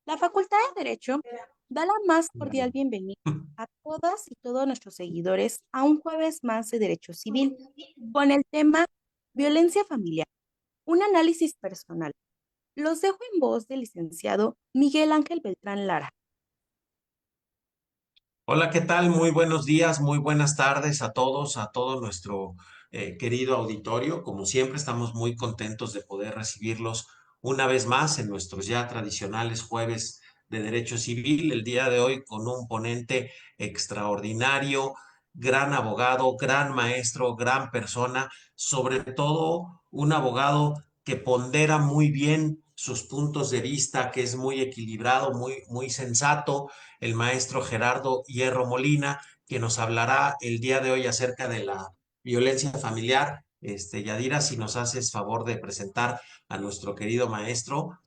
La Facultad de Derecho da la más cordial bienvenida a todas y todos nuestros seguidores a un jueves más de Derecho Civil con el tema Violencia Familiar, un análisis personal. Los dejo en voz del licenciado Miguel Ángel Beltrán Lara. Hola, ¿qué tal? Muy buenos días, muy buenas tardes a todos, a todo nuestro querido auditorio. Como siempre, estamos muy contentos de poder recibirlos una vez más en nuestros ya tradicionales jueves de Derecho Civil. El día de hoy con un ponente extraordinario, gran abogado, gran maestro, gran persona, sobre todo un abogado que pondera muy bien sus puntos de vista, que es muy equilibrado, muy sensato, el maestro Gerardo Hierro Molina, que nos hablará el día de hoy acerca de la violencia familiar. Yadira, si nos haces favor de presentar a nuestro querido maestro.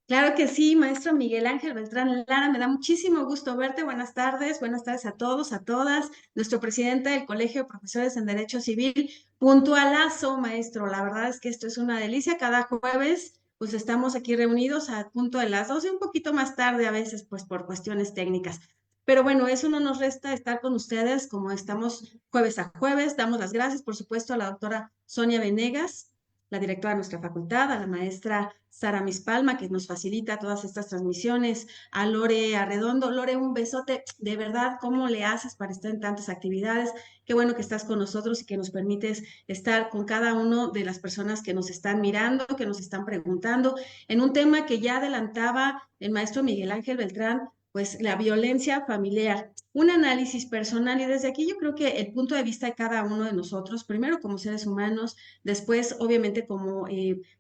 Claro que sí, maestro Miguel Ángel Beltrán Lara, me da muchísimo gusto verte. Buenas tardes a todos, a todas. Nuestro presidente del Colegio de Profesores en Derecho Civil, puntualazo, maestro. La verdad es que esto es una delicia. Cada jueves, pues estamos aquí reunidos a punto de las 12, un poquito más tarde a veces, pues por cuestiones técnicas. Pero bueno, eso no nos resta estar con ustedes como estamos jueves a jueves. Damos las gracias, por supuesto, a la doctora Sonia Venegas, la directora de nuestra facultad, a la maestra Sara Mispalma, que nos facilita todas estas transmisiones, a Lore Arredondo. Lore, un besote, de verdad, ¿cómo le haces para estar en tantas actividades? Qué bueno que estás con nosotros y que nos permites estar con cada uno de las personas que nos están mirando, que nos están preguntando, en un tema que ya adelantaba el maestro Miguel Ángel Beltrán, pues la violencia familiar, un análisis personal. Y desde aquí yo creo que el punto de vista de cada uno de nosotros, primero como seres humanos, después obviamente como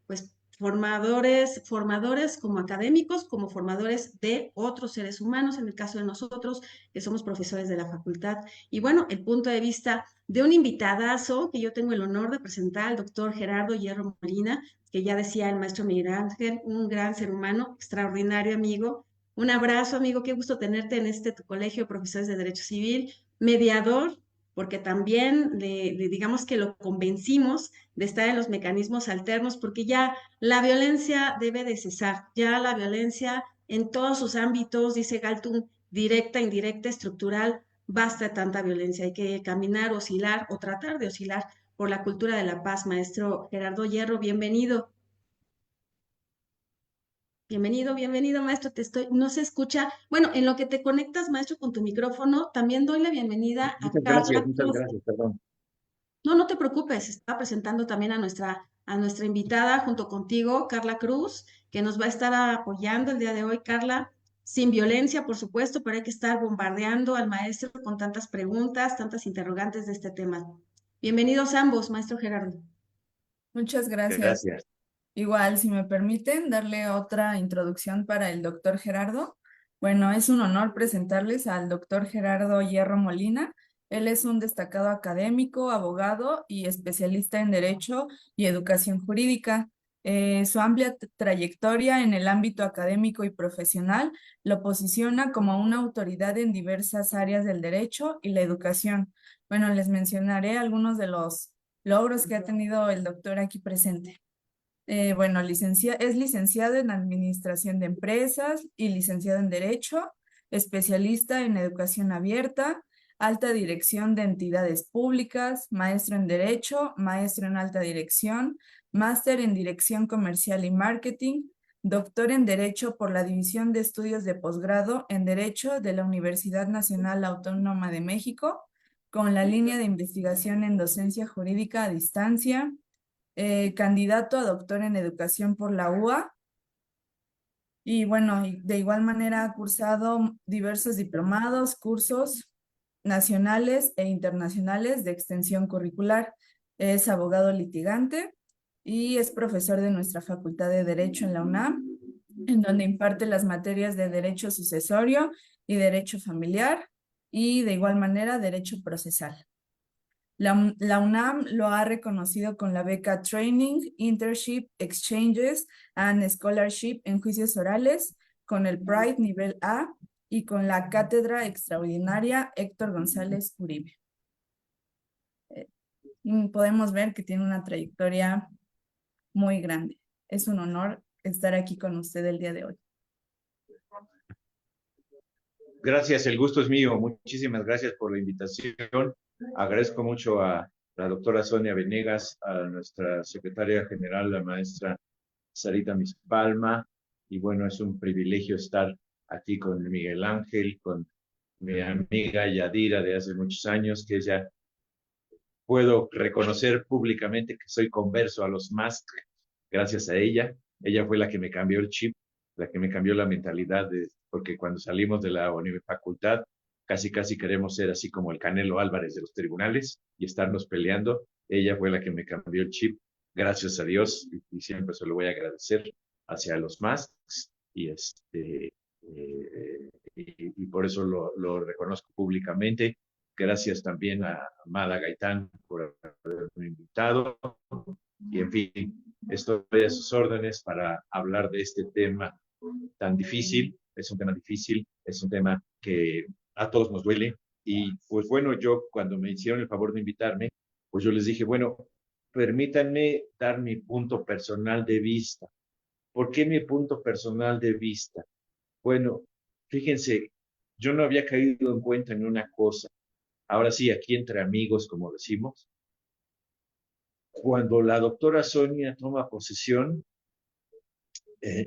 pues formadores como académicos, como formadores de otros seres humanos, en el caso de nosotros, que somos profesores de la facultad. Y bueno, el punto de vista de un invitadazo que yo tengo el honor de presentar, al doctor Gerardo Hierro Molina, que ya decía el maestro Miguel Ángel, un gran ser humano, extraordinario amigo. Un abrazo, amigo, qué gusto tenerte en este tu colegio de profesores de Derecho Civil, mediador, porque también digamos que lo convencimos de estar en los mecanismos alternos, porque ya la violencia debe de cesar, ya la violencia en todos sus ámbitos, dice Galtung, directa, indirecta, estructural, basta de tanta violencia, hay que caminar, oscilar o tratar de oscilar por la cultura de la paz. Maestro Gerardo Hierro, bienvenido. Bienvenido, maestro. No se escucha. Bueno, en lo que te conectas, maestro, con tu micrófono, también doy la bienvenida a Carla Muchas Cruz. gracias, perdón. No, no te preocupes, estaba presentando también a nuestra invitada junto contigo, Carla Cruz, que nos va a estar apoyando el día de hoy. Carla, sin violencia, por supuesto, pero hay que estar bombardeando al maestro con tantas preguntas, tantas interrogantes de este tema. Bienvenidos ambos, maestro Gerardo. Muchas gracias. Gracias. Igual, si me permiten, darle otra introducción para el doctor Gerardo. Bueno, es un honor presentarles al doctor Gerardo Hierro Molina. Él es un destacado académico, abogado y especialista en Derecho y Educación Jurídica. Su amplia trayectoria en el ámbito académico y profesional lo posiciona como una autoridad en diversas áreas del derecho y la educación. Bueno, les mencionaré algunos de los logros que ha tenido el doctor aquí presente. Bueno, es licenciado en Administración de Empresas y licenciado en Derecho, especialista en Educación Abierta, alta dirección de entidades públicas, maestro en Derecho, maestro en alta dirección, máster en Dirección Comercial y Marketing, doctor en Derecho por la División de Estudios de Posgrado en Derecho de la Universidad Nacional Autónoma de México, con la línea de investigación en docencia jurídica a distancia, candidato a doctor en educación por la UA. Y bueno, de igual manera ha cursado diversos diplomados, cursos nacionales e internacionales de extensión curricular. Es abogado litigante y es profesor de nuestra Facultad de Derecho en la UNAM, en donde imparte las materias de Derecho Sucesorio y Derecho Familiar, y de igual manera Derecho Procesal. La UNAM lo ha reconocido con la beca Training, Internship, Exchanges and Scholarship en juicios orales, con el Pride nivel A y con la Cátedra Extraordinaria Héctor González Uribe. Podemos ver que tiene una trayectoria muy grande. Es un honor estar aquí con usted el día de hoy. Gracias, el gusto es mío. Muchísimas gracias por la invitación. Agradezco mucho a la doctora Sonia Venegas, a nuestra secretaria general, la maestra Sarita Mispalma. Y bueno, es un privilegio estar aquí con Miguel Ángel, con mi amiga Yadira de hace muchos años, que ella puedo reconocer públicamente que soy converso a los MASC gracias a ella. Ella fue la que me cambió el chip, la que me cambió la mentalidad, porque cuando salimos de la facultad, casi queremos ser así como el Canelo Álvarez de los tribunales y estarnos peleando. Ella fue la que me cambió el chip, gracias a Dios, y siempre se lo voy a agradecer hacia los MASC. Y, y por eso lo reconozco públicamente. Gracias también a Amada Gaitán por haberme invitado. Y en fin, estoy a sus órdenes para hablar de este tema tan difícil. Es un tema difícil, es un tema que a todos nos duele. Y pues bueno, yo cuando me hicieron el favor de invitarme, pues yo les dije, bueno, permítanme dar mi punto personal de vista. ¿Por qué mi punto personal de vista? Bueno, fíjense, yo no había caído en cuenta en una cosa. Ahora sí, aquí entre amigos, como decimos, cuando la doctora Sonia toma posesión,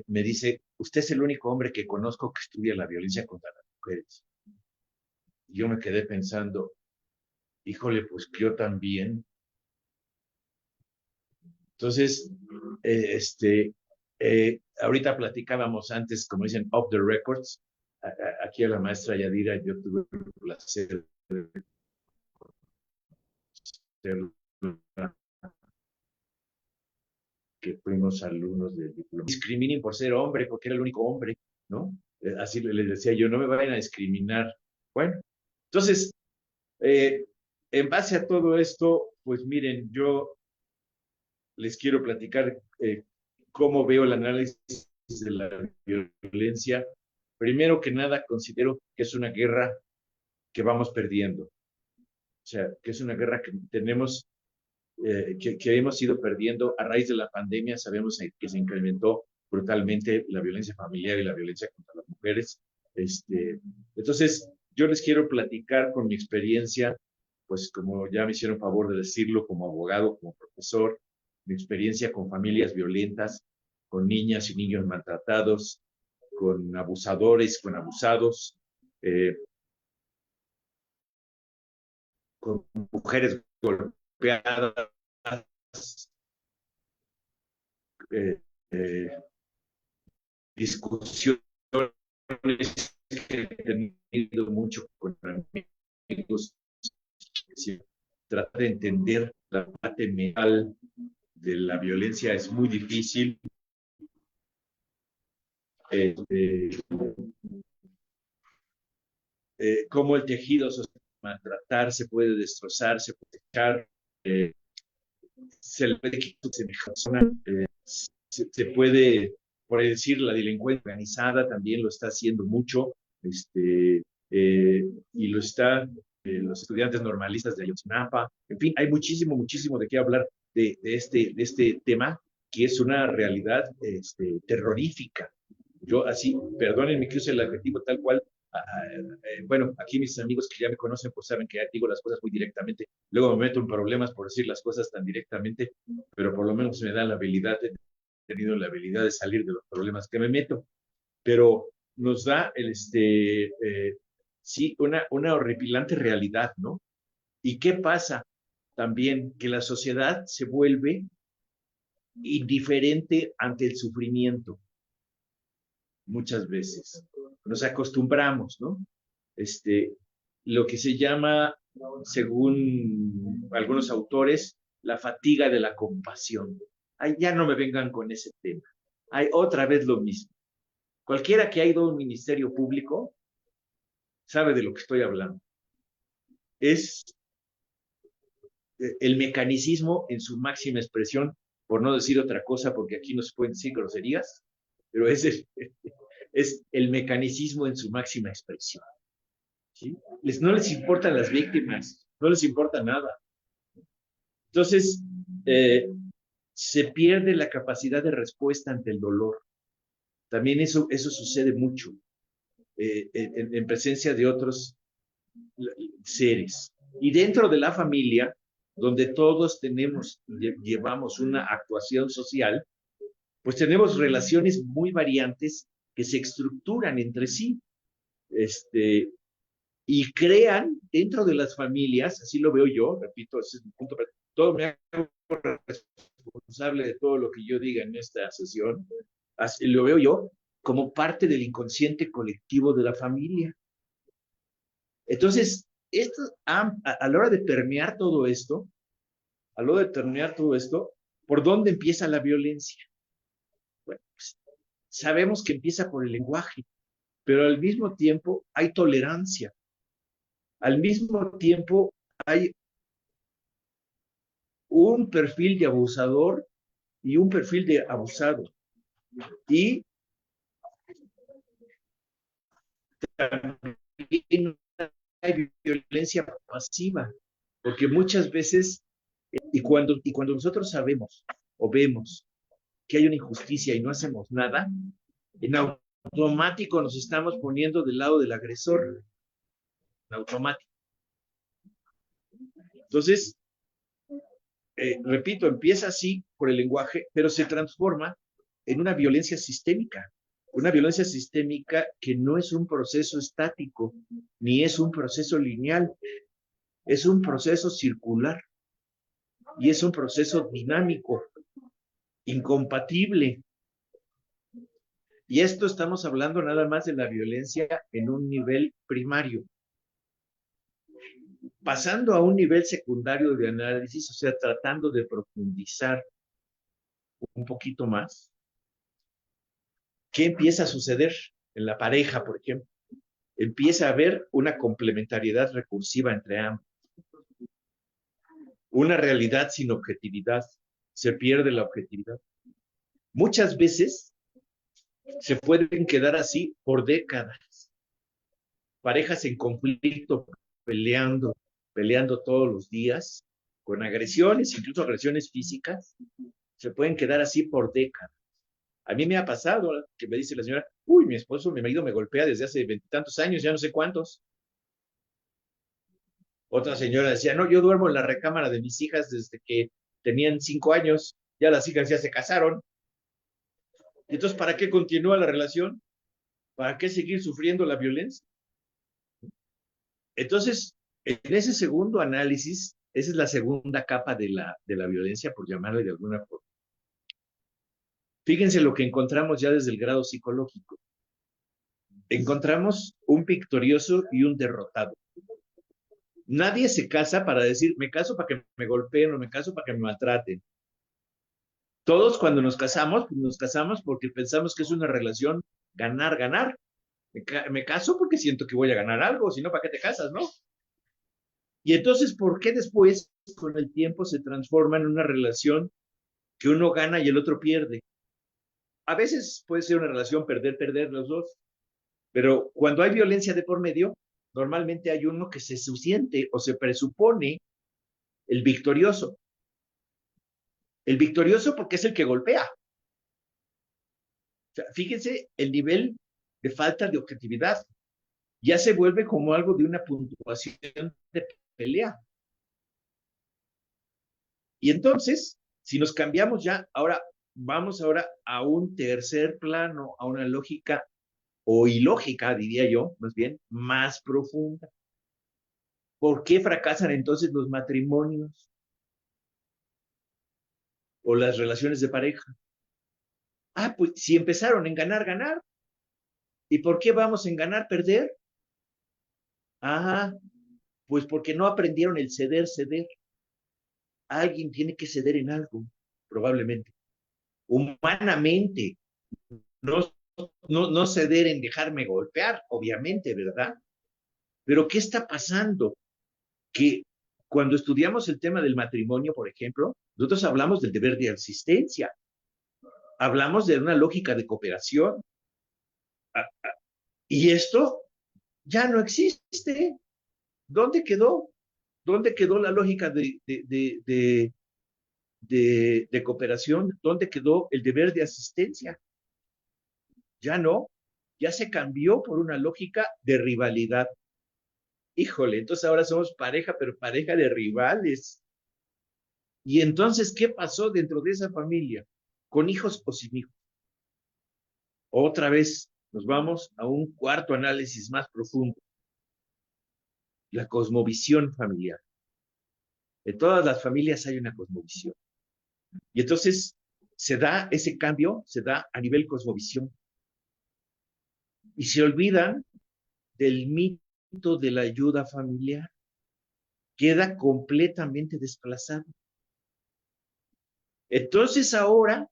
me dice, usted es el único hombre que conozco que estudia la violencia contra las mujeres. Y yo me quedé pensando, híjole, pues yo también. Entonces, ahorita platicábamos antes, como dicen, off the records. Aquí a la maestra Yadira, yo tuve el placer de que fuimos alumnos de diploma. Discriminen por ser hombre, porque era el único hombre, ¿no? Así les decía yo, no me vayan a discriminar. Bueno, entonces, en base a todo esto, pues miren, yo les quiero platicar cómo veo el análisis de la violencia. Primero que nada, considero que es una guerra que vamos perdiendo. O sea, que es una guerra que tenemos que hemos ido perdiendo a raíz de la pandemia. Sabemos que se incrementó brutalmente la violencia familiar y la violencia contra las mujeres. Entonces, yo les quiero platicar con mi experiencia, pues como ya me hicieron favor de decirlo, como abogado, como profesor, mi experiencia con familias violentas, con niñas y niños maltratados, con abusadores, con abusados, con mujeres golpeadas, eh, eh, discusiones que he tenido mucho con amigos, tratar de entender la parte mental de la violencia es muy difícil. Cómo el tejido social se puede maltratar, se puede destrozar, se puede echar, se le puede quitar semejanza, se puede, por decir, la delincuencia organizada también lo está haciendo mucho, y lo está los estudiantes normalistas de Ayotzinapa. En fin, hay muchísimo de qué hablar de este tema, que es una realidad terrorífica. Yo así, perdónenme que use el adjetivo tal cual. Bueno, aquí mis amigos que ya me conocen pues saben que digo las cosas muy directamente. Luego me meto en problemas por decir las cosas tan directamente, pero por lo menos me da la habilidad, he tenido la habilidad de salir de los problemas que me meto. Pero nos da sí, una horripilante realidad, ¿no? ¿Y qué pasa? También que la sociedad se vuelve indiferente ante el sufrimiento muchas veces. Nos acostumbramos, ¿no? Lo que se llama, según algunos autores, la fatiga de la compasión. Ay, ya no me vengan con ese tema. Hay otra vez lo mismo. Cualquiera que ha ido a un ministerio público sabe de lo que estoy hablando. Es el mecanicismo en su máxima expresión, por no decir otra cosa, porque aquí no se pueden decir groserías, pero es el mecanicismo en su máxima expresión. ¿Sí? No les importan las víctimas, no les importa nada. Entonces, se pierde la capacidad de respuesta ante el dolor. También eso sucede mucho. en presencia de otros seres. Y dentro de la familia, donde todos llevamos una actuación social, pues tenemos relaciones muy variantes que se estructuran entre sí, y crean dentro de las familias, así lo veo yo, repito, ese es mi punto, todo me hago responsable de todo lo que yo diga en esta sesión, así lo veo yo como parte del inconsciente colectivo de la familia. Entonces, a la hora de permear todo esto, ¿por dónde empieza la violencia? Bueno, pues, sabemos que empieza por el lenguaje, pero al mismo tiempo hay tolerancia. Al mismo tiempo hay un perfil de abusador y un perfil de abusado. Y también hay violencia pasiva, porque muchas veces, y cuando nosotros sabemos o vemos que hay una injusticia y no hacemos nada, en automático nos estamos poniendo del lado del agresor, en automático. Entonces, repito, empieza así por el lenguaje, pero se transforma en una violencia sistémica que no es un proceso estático, ni es un proceso lineal, es un proceso circular y es un proceso dinámico, incompatible. Y esto estamos hablando nada más de la violencia en un nivel primario. Pasando a un nivel secundario de análisis, o sea, tratando de profundizar un poquito más, ¿qué empieza a suceder en la pareja, por ejemplo? Empieza a haber una complementariedad recursiva entre ambos. Una realidad sin objetividad. Se pierde la objetividad. Muchas veces se pueden quedar así por décadas. Parejas en conflicto, peleando todos los días, con agresiones, incluso agresiones físicas, se pueden quedar así por décadas. A mí me ha pasado que me dice la señora, uy, mi esposo, mi marido me golpea desde hace 20 y tantos años, ya no sé cuántos. Otra señora decía, no, yo duermo en la recámara de mis hijas desde que tenían 5 años, ya las hijas ya se casaron. Entonces, ¿para qué continúa la relación? ¿Para qué seguir sufriendo la violencia? Entonces, en ese segundo análisis, esa es la segunda capa de la violencia, por llamarle de alguna forma. Fíjense lo que encontramos ya desde el grado psicológico. Encontramos un victorioso y un derrotado. Nadie se casa para decir, me caso para que me golpeen o me caso para que me maltraten. Todos cuando nos casamos, pues nos casamos porque pensamos que es una relación ganar, ganar. Me caso porque siento que voy a ganar algo, si no, ¿para qué te casas, no? Y entonces, ¿por qué después, con el tiempo, se transforma en una relación que uno gana y el otro pierde? A veces puede ser una relación perder, perder los dos, pero cuando hay violencia de por medio, normalmente hay uno que se siente o se presupone el victorioso. El victorioso porque es el que golpea. O sea, fíjense el nivel de falta de objetividad. Ya se vuelve como algo de una puntuación de pelea. Y entonces, si nos cambiamos ya, vamos a un tercer plano, a una lógica o ilógica, diría yo, más bien, más profunda. ¿Por qué fracasan entonces los matrimonios o las relaciones de pareja? Ah, pues si empezaron en ganar, ganar. ¿Y por qué vamos en ganar, perder? Ah, pues porque no aprendieron el ceder, ceder. Alguien tiene que ceder en algo, probablemente. Humanamente, no, no ceder en dejarme golpear, obviamente, ¿verdad? Pero ¿qué está pasando? Que cuando estudiamos el tema del matrimonio, por ejemplo, nosotros hablamos del deber de asistencia, hablamos de una lógica de cooperación, y esto ya no existe. ¿Dónde quedó? ¿Dónde quedó la lógica de cooperación? ¿Dónde quedó el deber de asistencia? Ya no. ya se cambió por una lógica de rivalidad. Híjole, entonces ahora somos pareja, pero pareja de rivales. Y entonces, ¿qué pasó dentro de esa familia? ¿Con hijos o sin hijos? Otra vez nos vamos a un cuarto análisis más profundo. La cosmovisión familiar. En todas las familias hay una cosmovisión. Y entonces se da ese cambio, se da a nivel cosmovisión. Y se olvidan del mito de la ayuda familiar. Queda completamente desplazado. Entonces ahora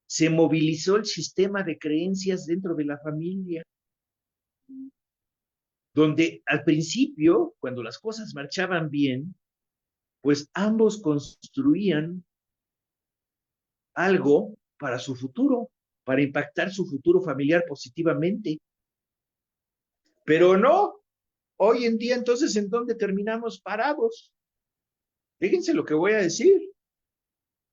se movilizó el sistema de creencias dentro de la familia, donde al principio, cuando las cosas marchaban bien, pues ambos construían algo para su futuro, para impactar su futuro familiar positivamente. Pero no, hoy en día entonces, ¿en dónde terminamos parados? Fíjense lo que voy a decir,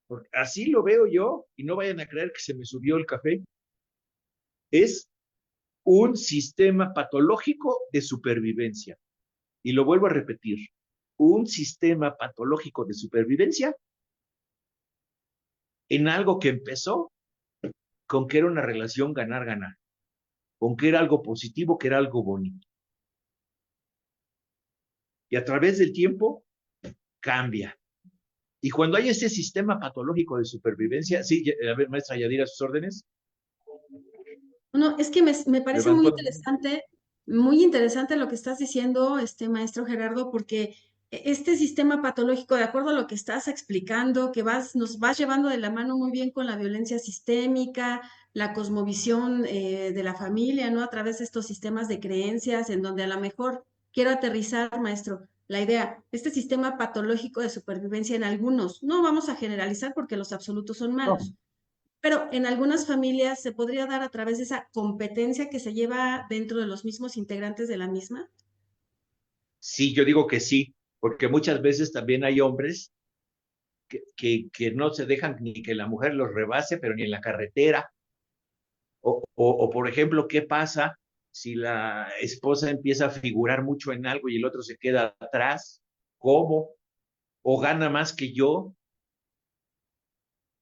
porque así lo veo yo, y no vayan a creer que se me subió el café. Es un sistema patológico de supervivencia. Y lo vuelvo a repetir, un sistema patológico de supervivencia en algo que empezó con que era una relación ganar-ganar, con que era algo positivo, que era algo bonito. Y a través del tiempo cambia. Y cuando hay ese sistema patológico de supervivencia, sí, a ver, maestra Yadira, sus órdenes. No, es que me parece Levantó. muy interesante lo que estás diciendo, maestro Gerardo, porque este sistema patológico, de acuerdo a lo que estás explicando, que nos vas llevando de la mano muy bien con la violencia sistémica, la cosmovisión de la familia, ¿no? A través de estos sistemas de creencias, en donde a lo mejor quiero aterrizar, maestro, la idea, este sistema patológico de supervivencia en algunos, no vamos a generalizar porque los absolutos son malos. Pero en algunas familias se podría dar a través de esa competencia que se lleva dentro de los mismos integrantes de la misma. Sí, yo digo que sí, porque muchas veces también hay hombres que no se dejan ni que la mujer los rebase, pero ni en la carretera. O, por ejemplo, ¿qué pasa si la esposa empieza a figurar mucho en algo y el otro se queda atrás? ¿Cómo? ¿O gana más que yo?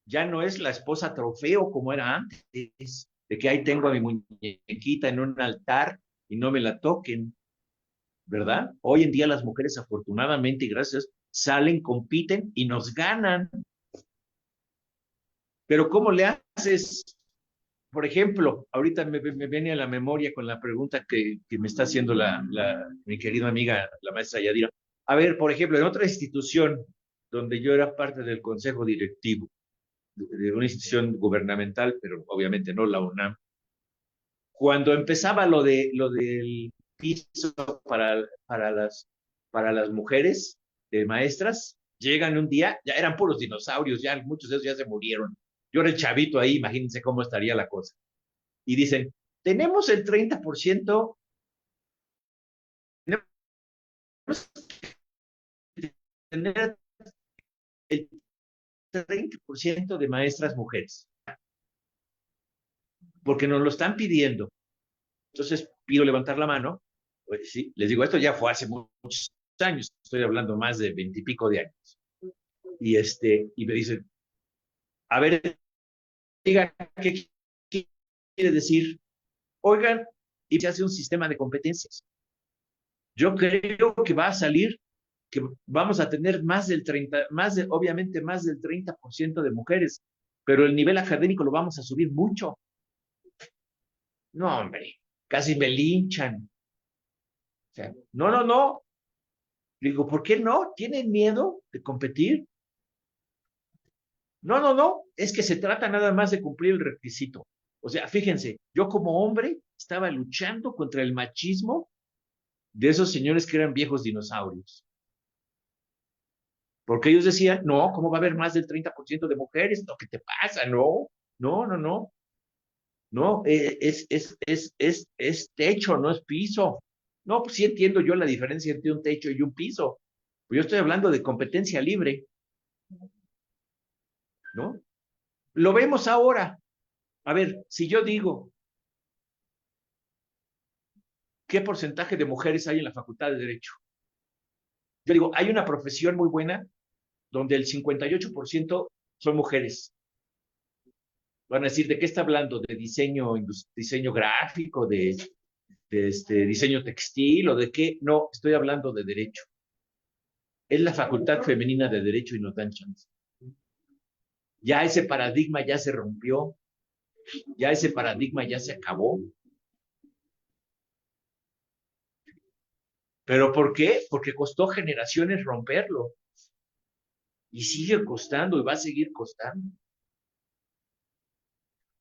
Ya no es la esposa trofeo como era antes, de que ahí tengo a mi muñequita en un altar y no me la toquen, ¿verdad? Hoy en día las mujeres afortunadamente y gracias salen, compiten y nos ganan. Pero ¿cómo le haces? Por ejemplo, ahorita me viene a la memoria con la pregunta que me está haciendo mi querida amiga, la maestra Yadira. A ver, por ejemplo, en otra institución donde yo era parte del consejo directivo, de una institución gubernamental, pero obviamente no la UNAM, cuando empezaba lo del piso para las mujeres maestras, llegan un día, ya eran puros dinosaurios, ya muchos de esos ya se murieron. Yo era el chavito ahí, imagínense cómo estaría la cosa. Y dicen, tenemos el 30%, tenemos que tener el 30% de maestras mujeres, porque nos lo están pidiendo. Entonces pido levantar la mano. Pues sí, les digo, esto ya fue hace muchos años, estoy hablando más de 20 y pico de años. Y me dicen, a ver, digan, ¿qué quiere decir? Oigan, y se hace un sistema de competencias. Yo creo que va a salir que vamos a tener obviamente más del 30% de mujeres, pero el nivel académico lo vamos a subir mucho. No, hombre, casi me linchan. O sea, no. Digo, ¿por qué no? ¿Tienen miedo de competir? No, es que se trata nada más de cumplir el requisito. O sea, fíjense, yo como hombre estaba luchando contra el machismo de esos señores que eran viejos dinosaurios. Porque ellos decían, no, ¿cómo va a haber más del 30% de mujeres? ¿Qué te pasa? No. No, es techo, no es piso. No, pues sí entiendo yo la diferencia entre un techo y un piso. Pues yo estoy hablando de competencia libre, ¿no? Lo vemos ahora. A ver, si yo digo, ¿qué porcentaje de mujeres hay en la Facultad de Derecho? Yo digo, hay una profesión muy buena donde el 58% son mujeres. Van a decir, ¿de qué está hablando? ¿De diseño gráfico, de diseño textil o de qué? No, estoy hablando de derecho. Es la facultad femenina de derecho y nos dan chance. Ya ese paradigma ya se rompió, ya ese paradigma ya se acabó. ¿Pero por qué? Porque costó generaciones romperlo. Y sigue costando y va a seguir costando.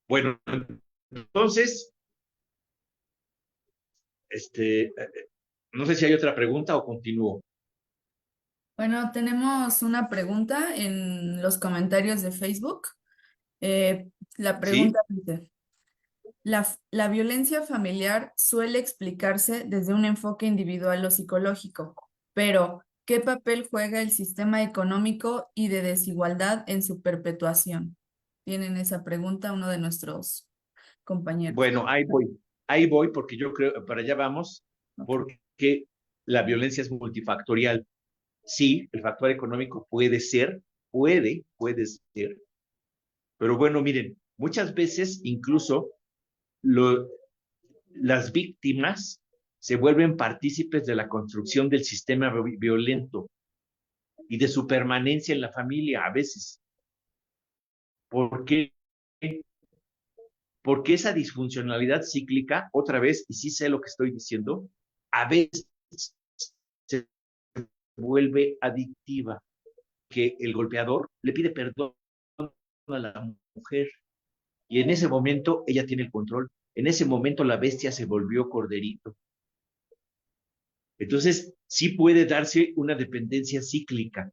Bueno, entonces, no sé si hay otra pregunta o continúo. Bueno, tenemos una pregunta en los comentarios de Facebook. La ¿Sí? pregunta dice, la violencia familiar suele explicarse desde un enfoque individual o psicológico, pero ¿qué papel juega el sistema económico y de desigualdad en su perpetuación? Tienen esa pregunta uno de nuestros compañeros. Bueno, ahí voy porque yo creo, para allá vamos, Ok. porque la violencia es multifactorial. Sí, el factor económico puede ser, pero bueno, miren, muchas veces incluso lo, las víctimas se vuelven partícipes de la construcción del sistema violento y de su permanencia en la familia a veces. ¿Por qué? Porque esa disfuncionalidad cíclica, otra vez, y sí sé lo que estoy diciendo, a veces se vuelve adictiva, que el golpeador le pide perdón a la mujer y en ese momento ella tiene el control. En ese momento la bestia se volvió corderito. Entonces, sí puede darse una dependencia cíclica,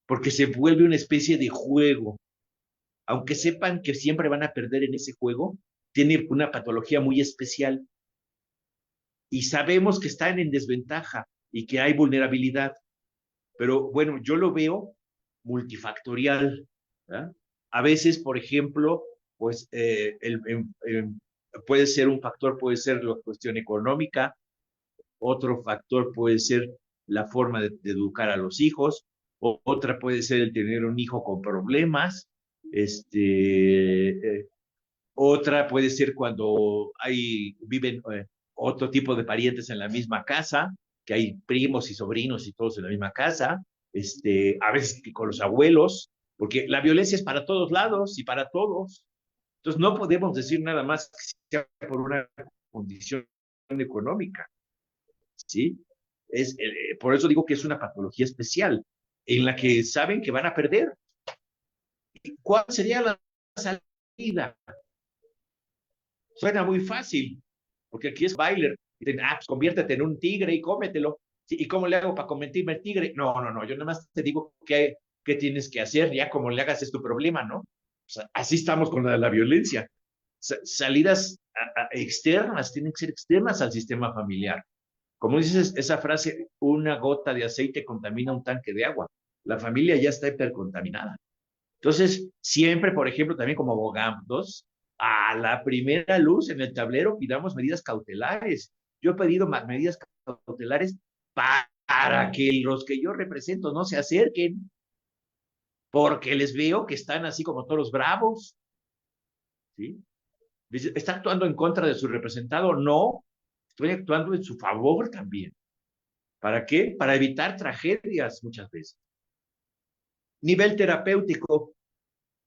porque se vuelve una especie de juego. Aunque sepan que siempre van a perder en ese juego, tiene una patología muy especial y sabemos que están en desventaja y que hay vulnerabilidad. Pero bueno, yo lo veo multifactorial. ¿verdad? A veces, por ejemplo, pues puede ser un factor, puede ser la cuestión económica, otro factor puede ser la forma de educar a los hijos, otra puede ser el tener un hijo con problemas, otra puede ser cuando viven otro tipo de parientes en la misma casa, que hay primos y sobrinos y todos en la misma casa, a veces con los abuelos, porque la violencia es para todos lados y para todos. Entonces no podemos decir nada más que sea por una condición económica, ¿sí? Por eso digo que es una patología especial, en la que saben que van a perder. ¿Cuál sería la salida? Suena muy fácil, porque aquí es Bailer. Dicen, pues conviértete en un tigre y cómetelo. ¿Sí? ¿Y cómo le hago para convertirme en tigre? No, no, no, yo nada más te digo qué tienes que hacer, ya como le hagas es tu problema, ¿no? O sea, así estamos con la violencia. Salidas externas, tienen que ser externas al sistema familiar. Como dices esa frase, una gota de aceite contamina un tanque de agua. La familia ya está hipercontaminada. Entonces, siempre, por ejemplo, también como abogados, a la primera luz en el tablero pidamos medidas cautelares. Yo he pedido medidas cautelares para que los que yo represento no se acerquen, porque les veo que están así como toros bravos. ¿Sí? ¿Está actuando en contra de su representado? No, estoy actuando en su favor también. ¿Para qué? Para evitar tragedias muchas veces. Nivel terapéutico.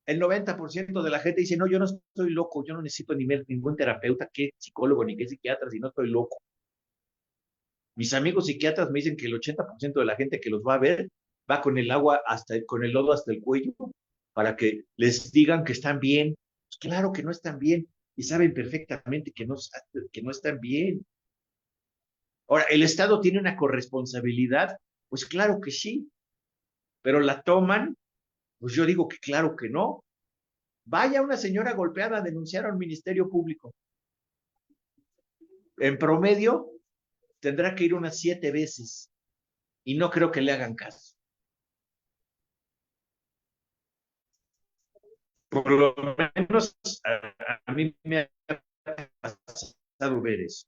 El 90% de la gente dice, no, yo no estoy loco, yo no necesito ningún terapeuta, qué psicólogo ni qué psiquiatra, si no estoy loco. Mis amigos psiquiatras me dicen que el 80% de la gente que los va a ver va con el agua con el lodo hasta el cuello para que les digan que están bien. Pues claro que no están bien y saben perfectamente que no están bien. Ahora, ¿el Estado tiene una corresponsabilidad? Pues claro que sí, pero la toman, pues yo digo que claro que no. Vaya una señora golpeada a denunciar a un ministerio público. En promedio, tendrá que ir unas 7 veces y no creo que le hagan caso. Por lo menos a mí me ha pasado ver eso.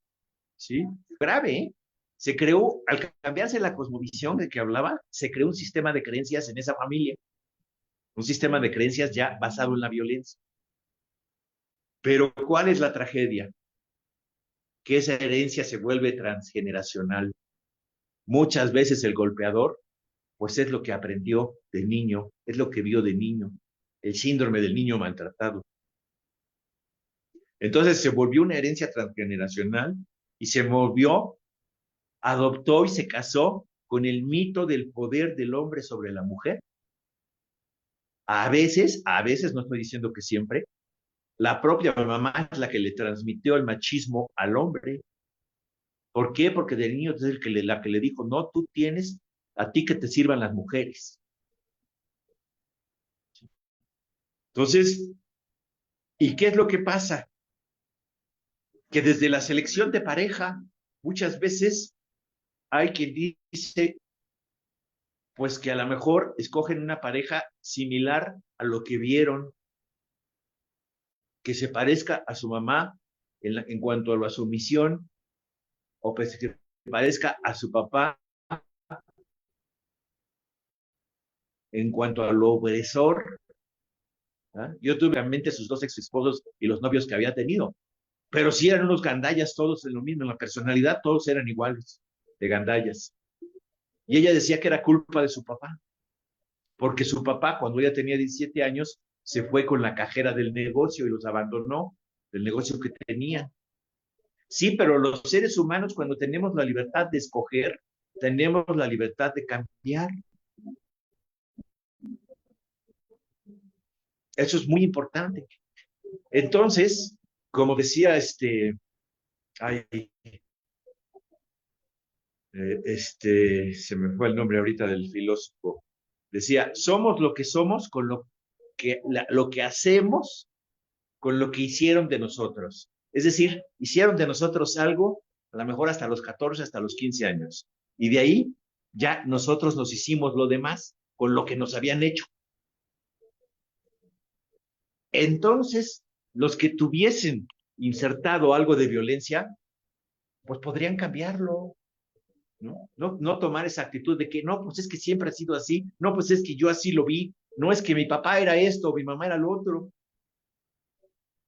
¿sí? Grave, ¿eh? Se creó, al cambiarse la cosmovisión de que hablaba, se creó un sistema de creencias en esa familia, un sistema de creencias ya basado en la violencia. Pero ¿cuál es la tragedia? Que esa herencia se vuelve transgeneracional. Muchas veces el golpeador, pues es lo que aprendió de niño, es lo que vio de niño, el síndrome del niño maltratado. Entonces se volvió una herencia transgeneracional y se volvió, adoptó y se casó con el mito del poder del hombre sobre la mujer. A veces, no estoy diciendo que siempre, la propia mamá es la que le transmitió el machismo al hombre. ¿Por qué? Porque de niño es la que le dijo, no, tú tienes a ti que te sirvan las mujeres. Entonces, ¿y qué es lo que pasa? Que desde la selección de pareja, muchas veces hay quien dice, pues que a lo mejor escogen una pareja similar a lo que vieron, que se parezca a su mamá en cuanto a la sumisión, o pues que parezca a su papá en cuanto a lo opresor. ¿Ah? Yo tuve en mente sus dos ex esposos y los novios que había tenido, pero sí eran unos gandallas todos en lo mismo, en la personalidad todos eran iguales, de gandallas. Y ella decía que era culpa de su papá, porque su papá cuando ella tenía 17 años se fue con la cajera del negocio y los abandonó, del negocio que tenía. Sí, pero los seres humanos cuando tenemos la libertad de escoger, tenemos la libertad de cambiar. Eso es muy importante. Entonces, como decía se me fue el nombre ahorita del filósofo, decía, somos lo que somos con lo que hacemos con lo que hicieron de nosotros. Es decir, hicieron de nosotros algo, a lo mejor hasta los 14, hasta los 15 años. Y de ahí ya nosotros nos hicimos lo demás con lo que nos habían hecho. Entonces, los que tuviesen insertado algo de violencia, pues podrían cambiarlo, ¿no? No tomar esa actitud de que, no, pues es que siempre ha sido así, no, pues es que yo así lo vi, no es que mi papá era esto, o mi mamá era lo otro.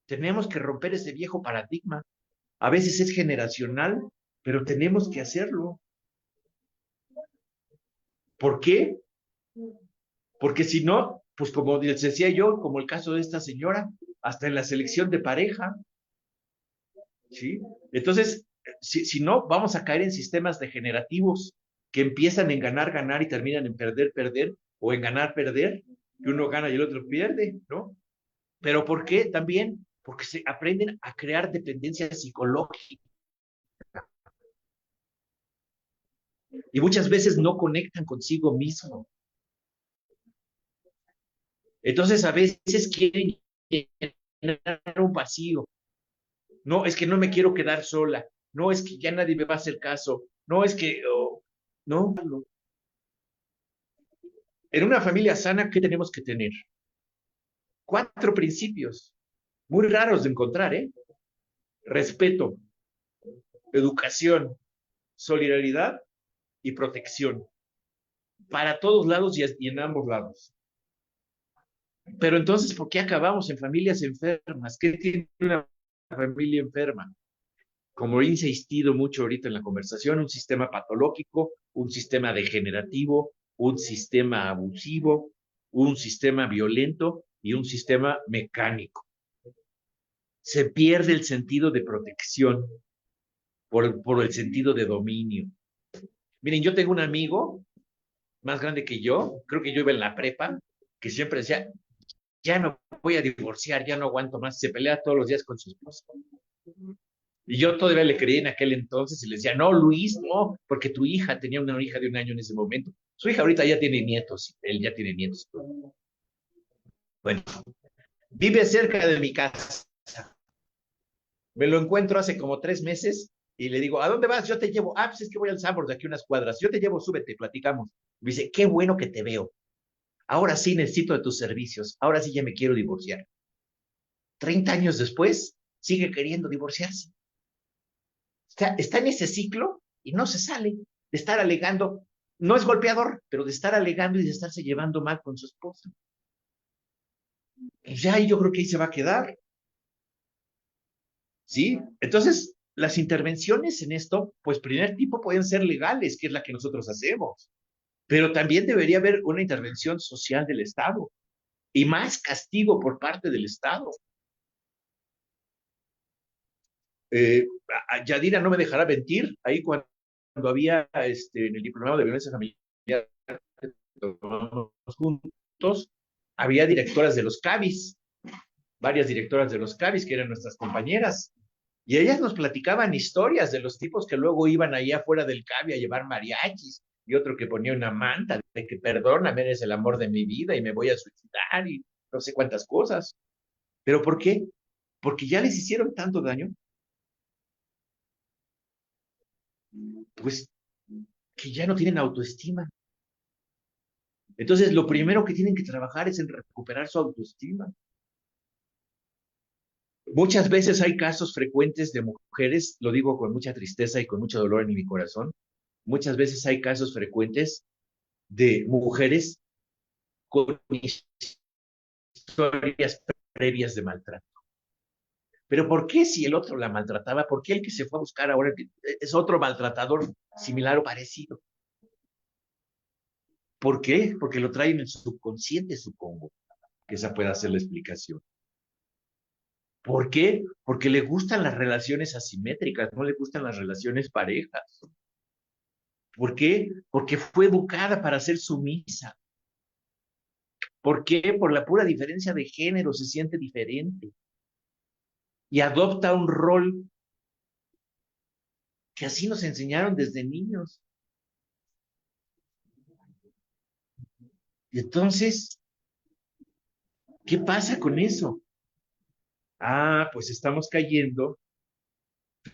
Tenemos que romper ese viejo paradigma. A veces es generacional, pero tenemos que hacerlo. ¿Por qué? Porque si no, pues como les decía yo, como el caso de esta señora, hasta en la selección de pareja, ¿sí? Entonces, si no, vamos a caer en sistemas degenerativos que empiezan en ganar, ganar y terminan en perder, perder, o en ganar, perder, que uno gana y el otro pierde, ¿no? ¿Pero por qué? También porque se aprenden a crear dependencia psicológica. Y muchas veces no conectan consigo mismo. Entonces, a veces quieren llenar un vacío. No, es que no me quiero quedar sola. No, es que ya nadie me va a hacer caso. No, es que, no. En una familia sana, ¿qué tenemos que tener? 4 principios, muy raros de encontrar, ¿eh? Respeto, educación, solidaridad y protección. Para todos lados y en ambos lados. Pero entonces, ¿por qué acabamos en familias enfermas? ¿Qué tiene una familia enferma? Como he insistido mucho ahorita en la conversación, un sistema patológico, un sistema degenerativo, un sistema abusivo, un sistema violento y un sistema mecánico. Se pierde el sentido de protección por el sentido de dominio. Miren, yo tengo un amigo más grande que yo, creo que yo iba en la prepa, que siempre decía, ya no voy a divorciar, ya no aguanto más, se pelea todos los días con su esposa. Y yo todavía le creí en aquel entonces y le decía, no, Luis, no, porque tu hija tenía una hija de 1 año en ese momento. Su hija ahorita ya tiene nietos, él ya tiene nietos. Bueno, vive cerca de mi casa. Me lo encuentro hace como 3 meses y le digo, ¿a dónde vas? Yo te llevo. Ah, pues es que voy al Sanborns de aquí unas cuadras. Yo te llevo, súbete, platicamos. Me dice, qué bueno que te veo. Ahora sí necesito de tus servicios. Ahora sí ya me quiero divorciar. 30 años después, sigue queriendo divorciarse. sea, está en ese ciclo y no se sale de estar alegando. No es golpeador, pero de estar alegando y de estarse llevando mal con su esposa. Pues ya yo creo que ahí se va a quedar. ¿Sí? Entonces, las intervenciones en esto, pues primer tipo pueden ser legales, que es la que nosotros hacemos, pero también debería haber una intervención social del Estado y más castigo por parte del Estado. Yadira no me dejará mentir, ahí cuando había en el diplomado de violencia familiar que tomamos juntos, había directoras de los CABIS, varias directoras de los CABIS que eran nuestras compañeras, y ellas nos platicaban historias de los tipos que luego iban ahí afuera del CABI a llevar mariachis, y otro que ponía una manta de que perdóname, eres el amor de mi vida y me voy a suicidar y no sé cuántas cosas. ¿Pero por qué? Porque ya les hicieron tanto daño, pues que ya no tienen autoestima. Entonces, lo primero que tienen que trabajar es en recuperar su autoestima. Muchas veces hay casos frecuentes de mujeres, lo digo con mucha tristeza y con mucho dolor en mi corazón, muchas veces hay casos frecuentes de mujeres con historias previas de maltrato. Pero ¿por qué si el otro la maltrataba? ¿Por qué el que se fue a buscar ahora es otro maltratador similar o parecido? ¿Por qué? Porque lo trae en el subconsciente, supongo, que esa pueda ser la explicación. ¿Por qué? Porque le gustan las relaciones asimétricas, no le gustan las relaciones parejas. ¿Por qué? Porque fue educada para ser sumisa. ¿Por qué? Por la pura diferencia de género se siente diferente y adopta un rol que así nos enseñaron desde niños. Y entonces, ¿qué pasa con eso? Pues estamos cayendo.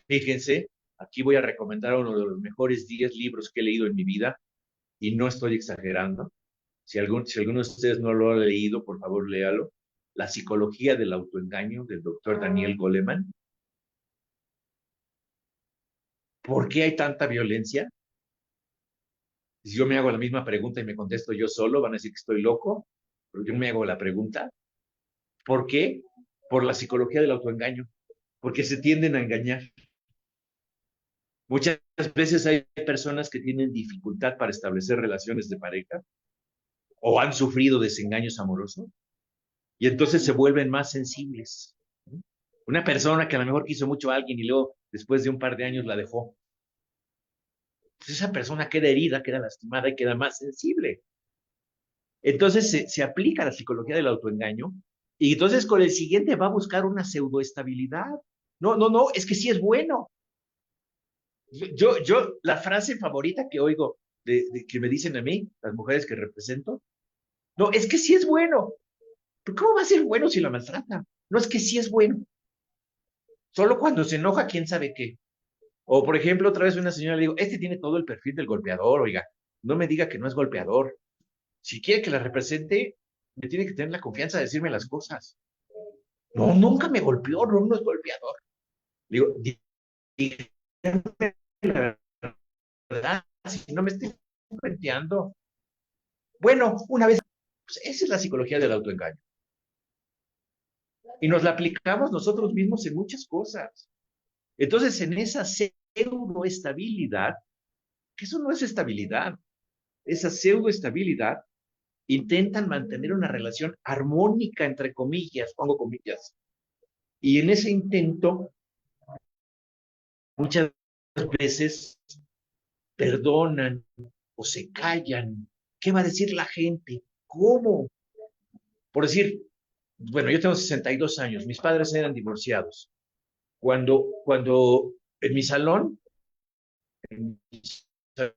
Fíjense, aquí voy a recomendar uno de los mejores 10 libros que he leído en mi vida y no estoy exagerando. Si alguno de ustedes no lo ha leído, por favor, léalo. La psicología del autoengaño del doctor Daniel Goleman. ¿Por qué hay tanta violencia? Si yo me hago la misma pregunta y me contesto yo solo, van a decir que estoy loco, pero yo me hago la pregunta. ¿Por qué? Por la psicología del autoengaño, porque se tienden a engañar. Muchas veces hay personas que tienen dificultad para establecer relaciones de pareja o han sufrido desengaños amorosos y entonces se vuelven más sensibles. Una persona que a lo mejor quiso mucho a alguien y luego después de un par de años la dejó. Pues esa persona queda herida, queda lastimada y queda más sensible. Entonces se aplica la psicología del autoengaño y entonces con el siguiente va a buscar una pseudoestabilidad. No, es que sí es bueno. La frase favorita que oigo que me dicen a mí, las mujeres que represento, no, es que sí es bueno. ¿Pero cómo va a ser bueno si la maltrata? No, es que sí es bueno. Solo cuando se enoja, quién sabe qué. O, por ejemplo, otra vez una señora le digo, este tiene todo el perfil del golpeador, oiga, no me diga que no es golpeador. Si quiere que la represente, me tiene que tener la confianza de decirme las cosas. No, nunca me golpeó, no es golpeador. Le digo, dígame la verdad, si no me estoy cuenteando. Bueno, una vez, pues esa es la psicología del autoengaño. Y nos la aplicamos nosotros mismos en muchas cosas. Entonces, en esa pseudoestabilidad, que eso no es estabilidad, esa pseudoestabilidad, intentan mantener una relación armónica, entre comillas, pongo comillas. Y en ese intento, muchas veces perdonan o se callan. ¿Qué va a decir la gente? ¿Cómo? Por decir, bueno, yo tengo 62 años, mis padres eran divorciados. Cuando en mi salón en la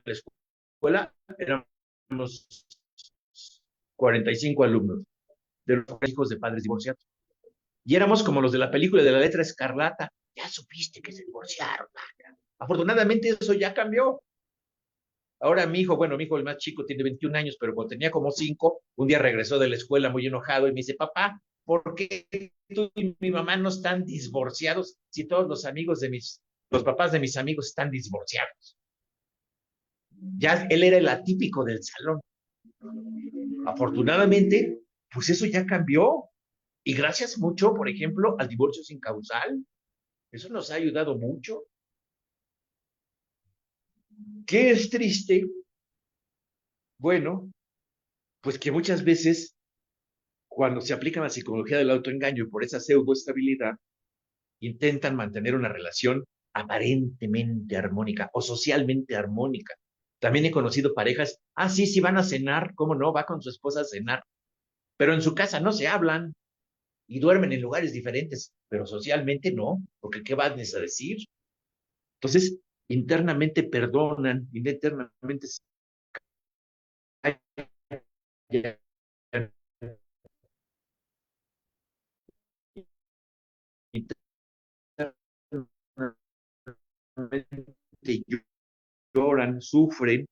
escuela, éramos 45 alumnos de los hijos de padres divorciados. Y éramos como los de la película de la letra escarlata. Ya supiste que se divorciaron. Afortunadamente eso ya cambió. Ahora mi hijo, bueno, mi hijo el más chico tiene 21 años, pero cuando tenía como 5, un día regresó de la escuela muy enojado y me dice, papá, ¿por qué tú y mi mamá no están divorciados si todos los amigos de mis los papás de mis amigos están divorciados. Ya él era el atípico del salón. Afortunadamente, pues eso ya cambió. Y gracias mucho, por ejemplo, al divorcio sin causal. Eso nos ha ayudado mucho. ¿Qué es triste? Bueno, pues que muchas veces, cuando se aplica la psicología del autoengaño y por esa pseudoestabilidad, intentan mantener una relación aparentemente armónica o socialmente armónica. También he conocido parejas, sí, sí van a cenar, ¿cómo no? Va con su esposa a cenar, pero en su casa no se hablan y duermen en lugares diferentes, pero socialmente no, porque ¿qué van a decir? Entonces, internamente perdonan, internamente se lloran, sufren,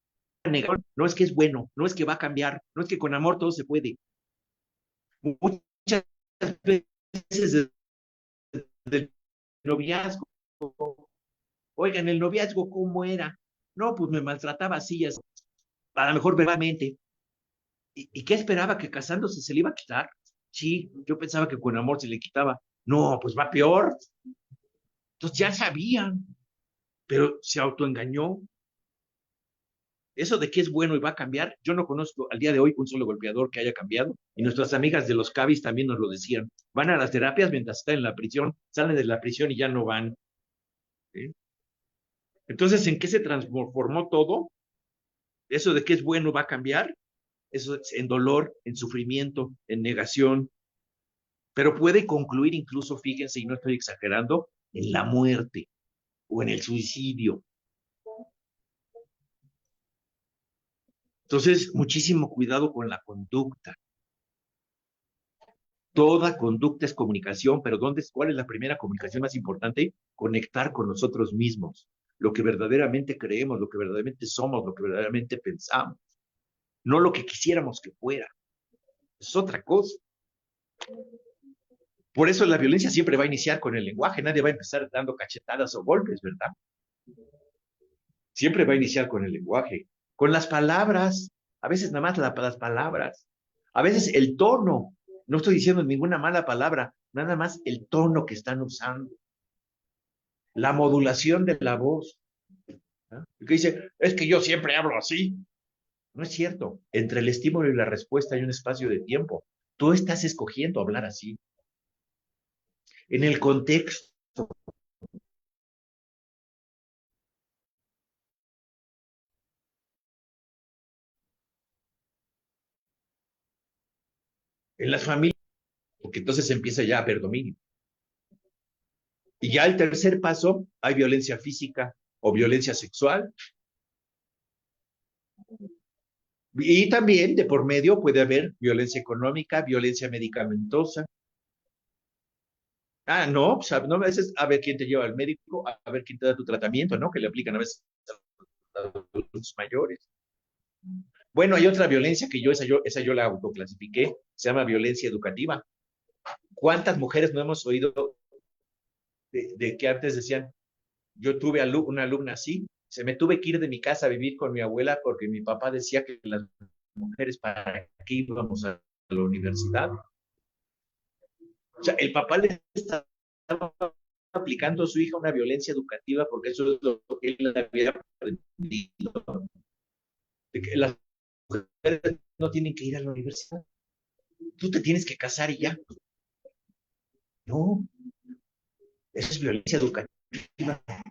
no es que es bueno, no es que va a cambiar, no es que con amor todo se puede. Muchas veces del noviazgo, oigan, el noviazgo, ¿cómo era? No, pues me maltrataba así, a lo mejor verbalmente. ¿Y qué esperaba? ¿Que casándose se le iba a quitar? Sí, yo pensaba que con amor se le quitaba. No, pues va peor. Entonces ya sabían, pero se autoengañó. Eso de que es bueno y va a cambiar, yo no conozco al día de hoy un solo golpeador que haya cambiado. Y nuestras amigas de los CABIS también nos lo decían. Van a las terapias mientras están en la prisión, salen de la prisión y ya no van. ¿Sí? Entonces, ¿en qué se transformó todo? Eso de que es bueno va a cambiar. Eso es en dolor, en sufrimiento, en negación. Pero puede concluir incluso, fíjense, y no estoy exagerando, en la muerte o en el suicidio. Entonces, muchísimo cuidado con la conducta. Toda conducta es comunicación, pero ¿cuál es la primera comunicación más importante? Conectar con nosotros mismos, lo que verdaderamente creemos, lo que verdaderamente somos, lo que verdaderamente pensamos, no lo que quisiéramos que fuera. Es otra cosa. Por eso la violencia siempre va a iniciar con el lenguaje, nadie va a empezar dando cachetadas o golpes, ¿verdad? Siempre va a iniciar con el lenguaje, con las palabras, a veces nada más las palabras, a veces el tono. No estoy diciendo ninguna mala palabra, nada más el tono que están usando, la modulación de la voz. ¿No? Que dice, es que yo siempre hablo así. No es cierto. Entre el estímulo y la respuesta hay un espacio de tiempo. Tú estás escogiendo hablar así. En el contexto. En las familias, porque entonces empieza ya a haber dominio. Y ya el tercer paso, hay violencia física o violencia sexual. Y también de por medio puede haber violencia económica, violencia medicamentosa. No, pues no, a veces a ver quién te lleva al médico, a ver quién te da tu tratamiento, ¿no? Que le aplican a veces a los mayores. Bueno, hay otra violencia que esa yo la autoclasifiqué, se llama violencia educativa. ¿Cuántas mujeres no hemos oído de que antes decían, yo tuve una alumna así, se me tuve que ir de mi casa a vivir con mi abuela porque mi papá decía que las mujeres para qué íbamos a la universidad? O sea, el papá le estaba aplicando a su hija una violencia educativa porque eso es lo que él había aprendido. De que las mujeres no tienen que ir a la universidad. Tú te tienes que casar y ya. No, eso es violencia educativa.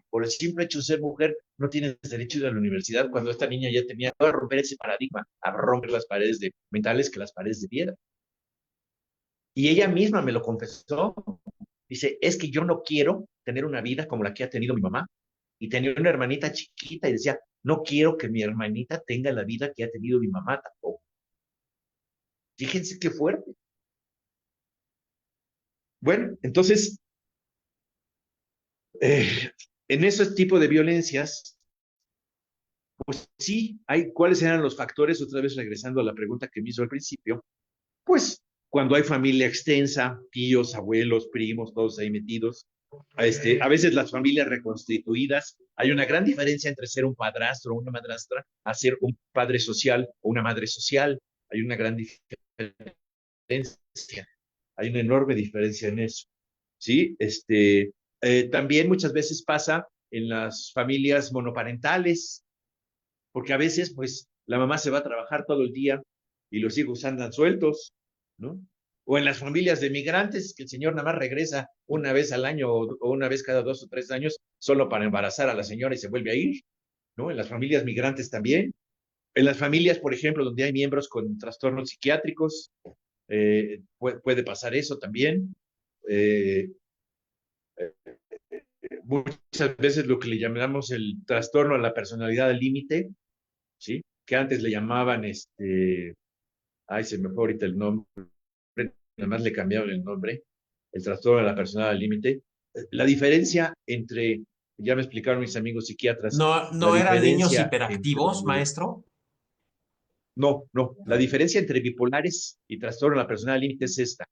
Por el simple hecho de ser mujer, no tienes derecho a ir a la universidad cuando esta niña ya tenía que romper ese paradigma, a romper las paredes mentales que las paredes de piedra. Y ella misma me lo confesó. Dice, es que yo no quiero tener una vida como la que ha tenido mi mamá. Y tenía una hermanita chiquita y decía, no quiero que mi hermanita tenga la vida que ha tenido mi mamá tampoco. Fíjense qué fuerte. Bueno, entonces, en ese tipo de violencias, pues sí, ¿cuáles eran los factores? Otra vez regresando a la pregunta que me hizo al principio, pues cuando hay familia extensa, tíos, abuelos, primos, todos ahí metidos, A veces las familias reconstituidas, hay una gran diferencia entre ser un padrastro o una madrastra a ser un padre social o una madre social. Hay una gran diferencia, hay una enorme diferencia en eso, ¿sí? También muchas veces pasa en las familias monoparentales, porque a veces, pues, la mamá se va a trabajar todo el día y los hijos andan sueltos, ¿no? O en las familias de migrantes, que el señor nada más regresa una vez al año o una vez cada 2 o 3 años solo para embarazar a la señora y se vuelve a ir, ¿no? En las familias migrantes también. En las familias, por ejemplo, donde hay miembros con trastornos psiquiátricos, puede pasar eso también. Eh, Muchas veces lo que le llamamos el trastorno a la personalidad al límite, ¿sí? Que antes le llamaban, ay, se me fue ahorita el nombre, nada más le cambiaron el nombre, el trastorno de la personalidad al límite. La diferencia entre, ya me explicaron mis amigos psiquiatras, ¿No, la no eran niños diferencia hiperactivos, entre, maestro? no, la diferencia entre bipolares y trastorno de la personalidad al límite es esta.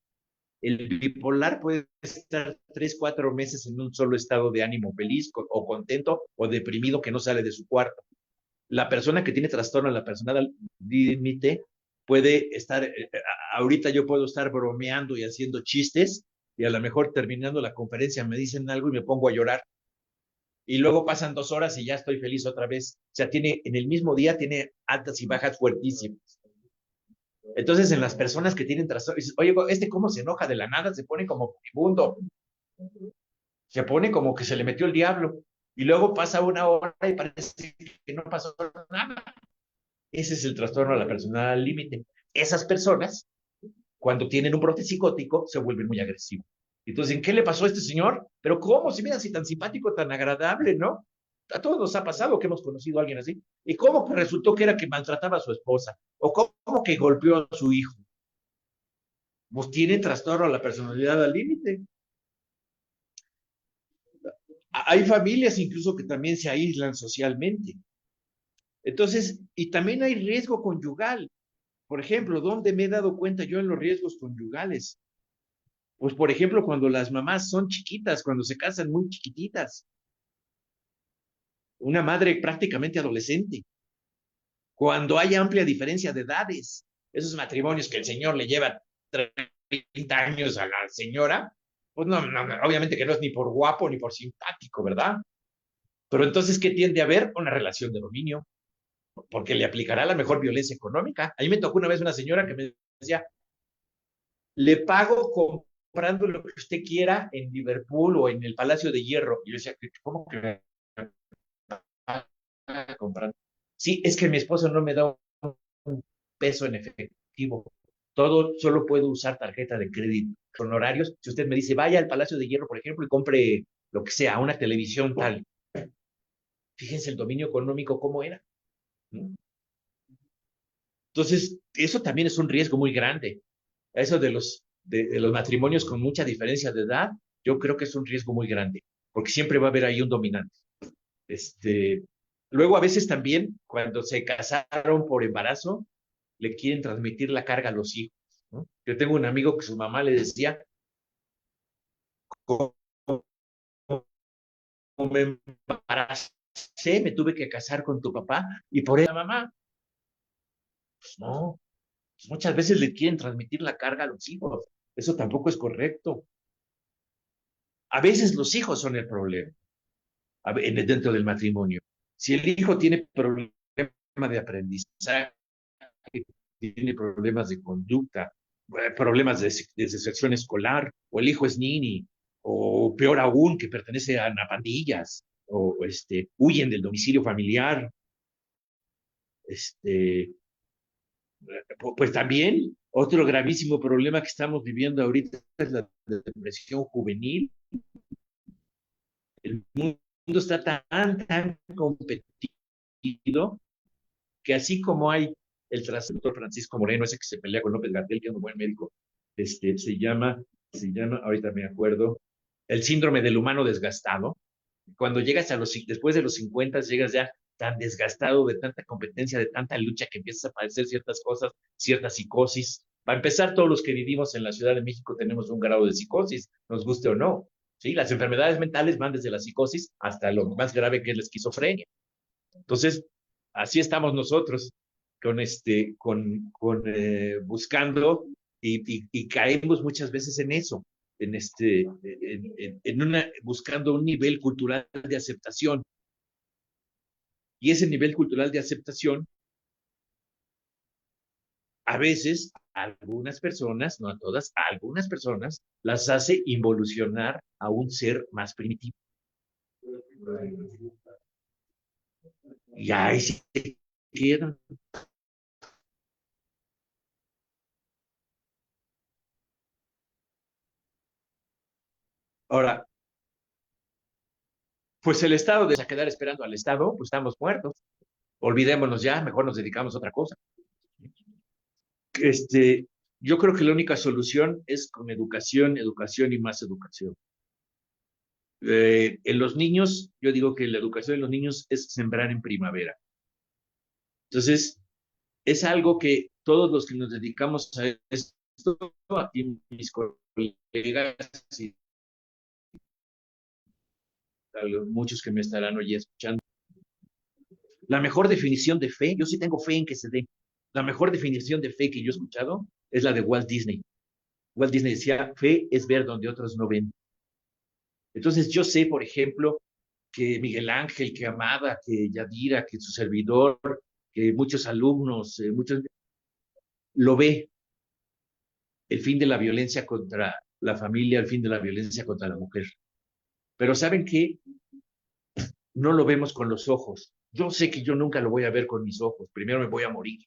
El bipolar puede estar 3, 4 meses en un solo estado de ánimo feliz o contento o deprimido que no sale de su cuarto. La persona que tiene trastorno de la personalidad límite puede estar, ahorita yo puedo estar bromeando y haciendo chistes y a lo mejor terminando la conferencia me dicen algo y me pongo a llorar. Y luego pasan 2 horas y ya estoy feliz otra vez. O sea, en el mismo día tiene altas y bajas fuertísimas. Entonces, en las personas que tienen trastorno, dices, oye, ¿cómo se enoja de la nada? Se pone como moribundo, se pone como que se le metió el diablo. Y luego pasa 1 hora y parece que no pasó nada. Ese es el trastorno de la personalidad al límite. Esas personas, cuando tienen un brote psicótico, se vuelven muy agresivos. Entonces, ¿en qué le pasó a este señor? Pero ¿cómo? Si mira, si tan simpático, tan agradable, ¿no? A todos nos ha pasado que hemos conocido a alguien así. ¿Y cómo que resultó que era que maltrataba a su esposa? ¿O cómo que golpeó a su hijo? Pues tiene trastorno a la personalidad al límite. Hay familias incluso que también se aíslan socialmente. Entonces, y también hay riesgo conyugal. Por ejemplo, ¿dónde me he dado cuenta yo en los riesgos conyugales? Pues, por ejemplo, cuando las mamás son chiquitas, cuando se casan muy chiquititas, una madre prácticamente adolescente, cuando hay amplia diferencia de edades, esos matrimonios que el señor le lleva 30 años a la señora, pues obviamente que no es ni por guapo ni por simpático, ¿verdad? Pero entonces, ¿qué tiende a haber? Una relación de dominio, porque le aplicará la mejor violencia económica. A mí me tocó una vez una señora que me decía, le pago comprando lo que usted quiera en Liverpool o en el Palacio de Hierro. Y yo decía, ¿cómo que me paga comprando? Sí, es que mi esposo no me da un peso en efectivo. Todo solo puedo usar tarjeta de crédito. Honorarios, si usted me dice, vaya al Palacio de Hierro, por ejemplo, y compre lo que sea, una televisión tal. Fíjense el dominio económico cómo era, ¿no? Entonces, eso también es un riesgo muy grande. Eso de los matrimonios con mucha diferencia de edad, yo creo que es un riesgo muy grande, porque siempre va a haber ahí un dominante. Luego, a veces también, cuando se casaron por embarazo, le quieren transmitir la carga a los hijos, ¿no? Yo tengo un amigo que su mamá le decía, como me embaracé, me tuve que casar con tu papá, y por eso la mamá, pues no, pues muchas veces le quieren transmitir la carga a los hijos. Eso tampoco es correcto. A veces los hijos son el problema dentro del matrimonio. Si el hijo tiene problema de aprendizaje, tiene problemas de conducta, problemas de deserción escolar, o el hijo es nini, o peor aún, que pertenece a pandillas, o huyen del domicilio familiar, pues también otro gravísimo problema que estamos viviendo ahorita es la depresión juvenil. El mundo está tan competido que así como hay el doctor Francisco Moreno, ese que se pelea con López Gatell, que es un buen médico, se llama, ahorita me acuerdo, el síndrome del humano desgastado. Cuando llegas después de los 50, llegas ya tan desgastado de tanta competencia, de tanta lucha, que empiezas a padecer ciertas cosas, cierta psicosis. Para empezar, todos los que vivimos en la Ciudad de México tenemos un grado de psicosis, nos guste o no, ¿sí? Las enfermedades mentales van desde la psicosis hasta lo más grave que es la esquizofrenia. Entonces, así estamos nosotros buscando y caemos muchas veces en eso, buscando un nivel cultural de aceptación. Y ese nivel cultural de aceptación, a veces, a algunas personas, no a todas, a algunas personas, las hace involucionar a un ser más primitivo. Y ahí se quedan. Ahora, pues el Estado, de quedar esperando al Estado, pues estamos muertos. Olvidémonos ya, mejor nos dedicamos a otra cosa. Yo creo que la única solución es con educación, educación y más educación. En los niños, yo digo que la educación de los niños es sembrar en primavera. Entonces, es algo que todos los que nos dedicamos a esto, aquí mis colegas y muchos que me estarán hoy escuchando, la mejor definición de fe, yo sí tengo fe en que se dé, la mejor definición de fe que yo he escuchado es la de Walt Disney. Walt Disney decía, fe es ver donde otros no ven. Entonces yo sé, por ejemplo, que Miguel Ángel, que Amada, que Yadira, que su servidor, que muchos alumnos, muchos lo ve, el fin de la violencia contra la familia, el fin de la violencia contra la mujer. Pero ¿saben qué? No lo vemos con los ojos. Yo sé que yo nunca lo voy a ver con mis ojos. Primero me voy a morir.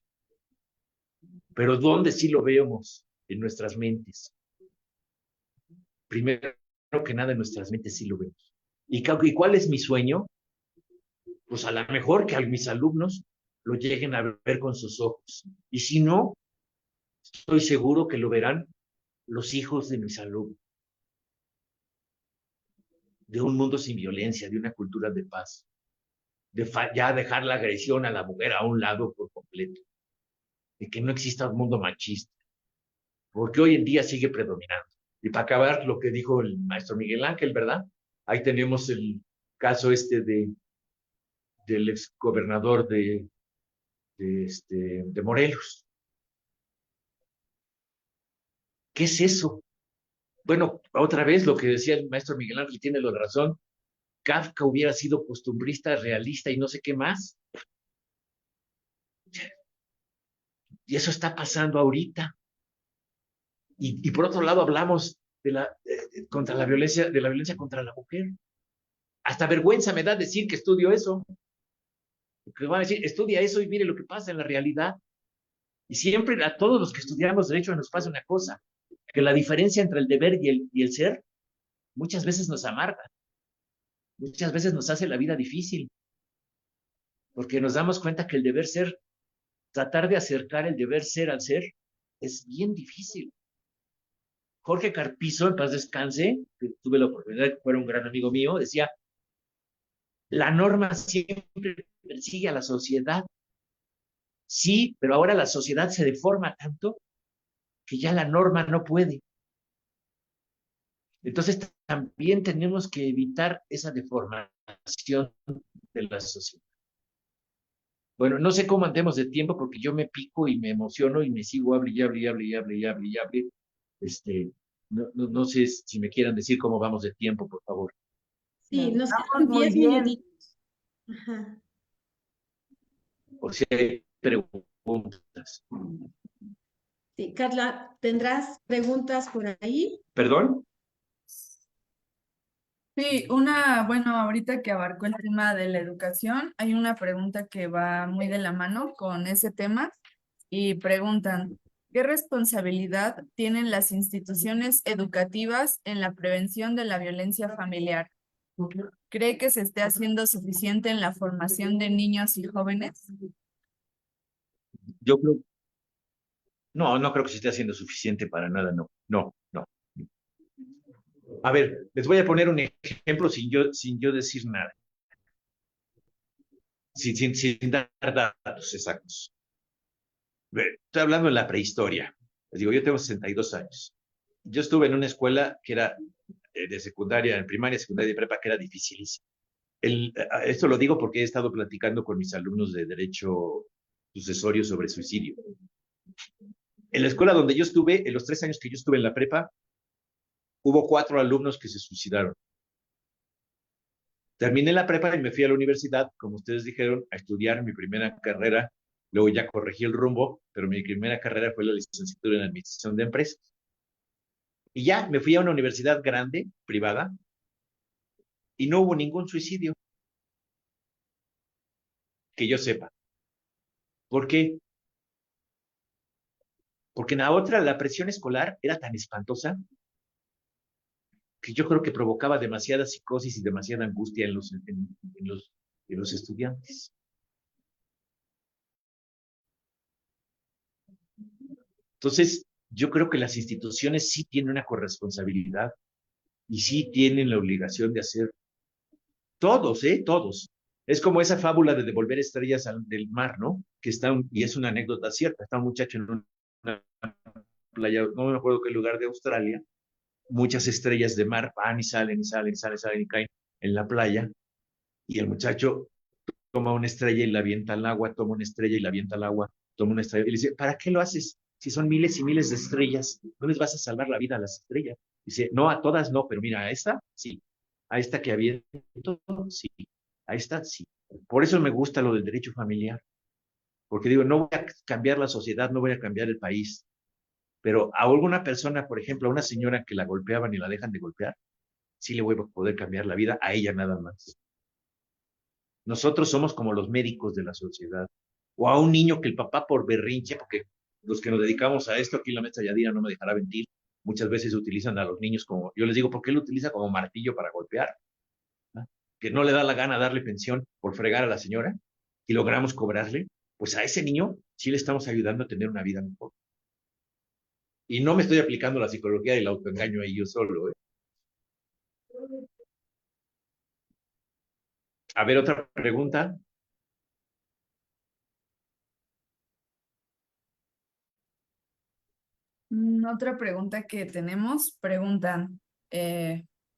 Pero ¿dónde sí lo vemos? En nuestras mentes. Primero que nada, en nuestras mentes sí lo vemos. ¿Y cuál es mi sueño? Pues a lo mejor que a mis alumnos lo lleguen a ver con sus ojos. Y si no, estoy seguro que lo verán los hijos de mis alumnos. De un mundo sin violencia, de una cultura de paz. De ya dejar la agresión a la mujer a un lado por completo. De que no exista un mundo machista. Porque hoy en día sigue predominando. Y para acabar, lo que dijo el maestro Miguel Ángel, ¿verdad? Ahí tenemos el caso del ex gobernador de Morelos. ¿Qué es eso? Bueno, otra vez lo que decía el maestro Miguel Ángel tiene la razón. Kafka hubiera sido costumbrista, realista y no sé qué más. Y eso está pasando ahorita. Y por otro lado hablamos de la violencia contra la mujer. Hasta vergüenza me da decir que estudio eso. Porque van a decir, estudia eso y mire lo que pasa en la realidad. Y siempre a todos los que estudiamos derecho nos pasa una cosa, que la diferencia entre el deber y el ser muchas veces nos amarga, muchas veces nos hace la vida difícil, porque nos damos cuenta que el deber ser, tratar de acercar el deber ser al ser, es bien difícil. Jorge Carpizo, en paz descanse, que tuve la oportunidad de que fuera un gran amigo mío, decía, la norma siempre persigue a la sociedad. Sí, pero ahora la sociedad se deforma tanto que ya la norma no puede. Entonces también tenemos que evitar esa deformación de la sociedad. Bueno, no sé cómo andemos de tiempo porque yo me pico y me emociono y me sigo hable y hable y hable y hable y hable y hable. No sé si me quieran decir cómo vamos de tiempo, por favor. Sí, nos Estamos quedan muy 10 bien. minutitos. Ajá. O si hay preguntas. Sí, Carla, ¿tendrás preguntas por ahí? ¿Perdón? Sí, bueno, ahorita que abarcó el tema de la educación, hay una pregunta que va muy de la mano con ese tema y preguntan, ¿qué responsabilidad tienen las instituciones educativas en la prevención de la violencia familiar? ¿Cree que se esté haciendo suficiente en la formación de niños y jóvenes? Yo creo, no creo que se esté haciendo suficiente para nada, no. A ver, les voy a poner un ejemplo sin yo decir nada. Sin dar datos exactos. Estoy hablando de la prehistoria. Les digo, yo tengo 62 años. Yo estuve en una escuela que era de secundaria, en primaria, secundaria y prepa, que era dificilísimo. Esto lo digo porque he estado platicando con mis alumnos de Derecho Sucesorio sobre suicidio. En la escuela donde yo estuve, en los 3 años que yo estuve en la prepa, hubo 4 alumnos que se suicidaron. Terminé la prepa y me fui a la universidad, como ustedes dijeron, a estudiar mi primera carrera. Luego ya corregí el rumbo, pero mi primera carrera fue la licenciatura en Administración de Empresas. Y ya me fui a una universidad grande, privada, y no hubo ningún suicidio, que yo sepa. ¿Por qué? Porque en la otra, la presión escolar era tan espantosa que yo creo que provocaba demasiada psicosis y demasiada angustia en los estudiantes. Entonces, yo creo que las instituciones sí tienen una corresponsabilidad y sí tienen la obligación de hacer todos, todos. Es como esa fábula de devolver estrellas del mar, ¿no? Y es una anécdota cierta. Está un muchacho en una playa, no me acuerdo qué lugar de Australia, muchas estrellas de mar van y salen y salen y salen y salen y caen en la playa, y el muchacho toma una estrella y la avienta al agua, toma una estrella y la avienta al agua, toma una estrella y le dice, ¿para qué lo haces? Si son miles y miles de estrellas, no les vas a salvar la vida a las estrellas. Dice, no, a todas no, pero mira, a esta sí, a esta que aviento, sí, a esta sí. Por eso me gusta lo del derecho familiar, porque digo, no voy a cambiar la sociedad, no voy a cambiar el país, pero a alguna persona, por ejemplo, a una señora que la golpeaban y la dejan de golpear, sí le voy a poder cambiar la vida, a ella nada más. Nosotros somos como los médicos de la sociedad. O a un niño que el papá por berrinche, porque los que nos dedicamos a esto, aquí la maestra Yadira no me dejará mentir, muchas veces utilizan a los niños como, yo les digo, ¿por qué lo utiliza como martillo para golpear? ¿No? Que no le da la gana darle pensión por fregar a la señora y logramos cobrarle, pues a ese niño sí le estamos ayudando a tener una vida mejor. Y no me estoy aplicando la psicología y el autoengaño ahí yo solo. A ver, otra pregunta. Otra pregunta que tenemos, preguntan,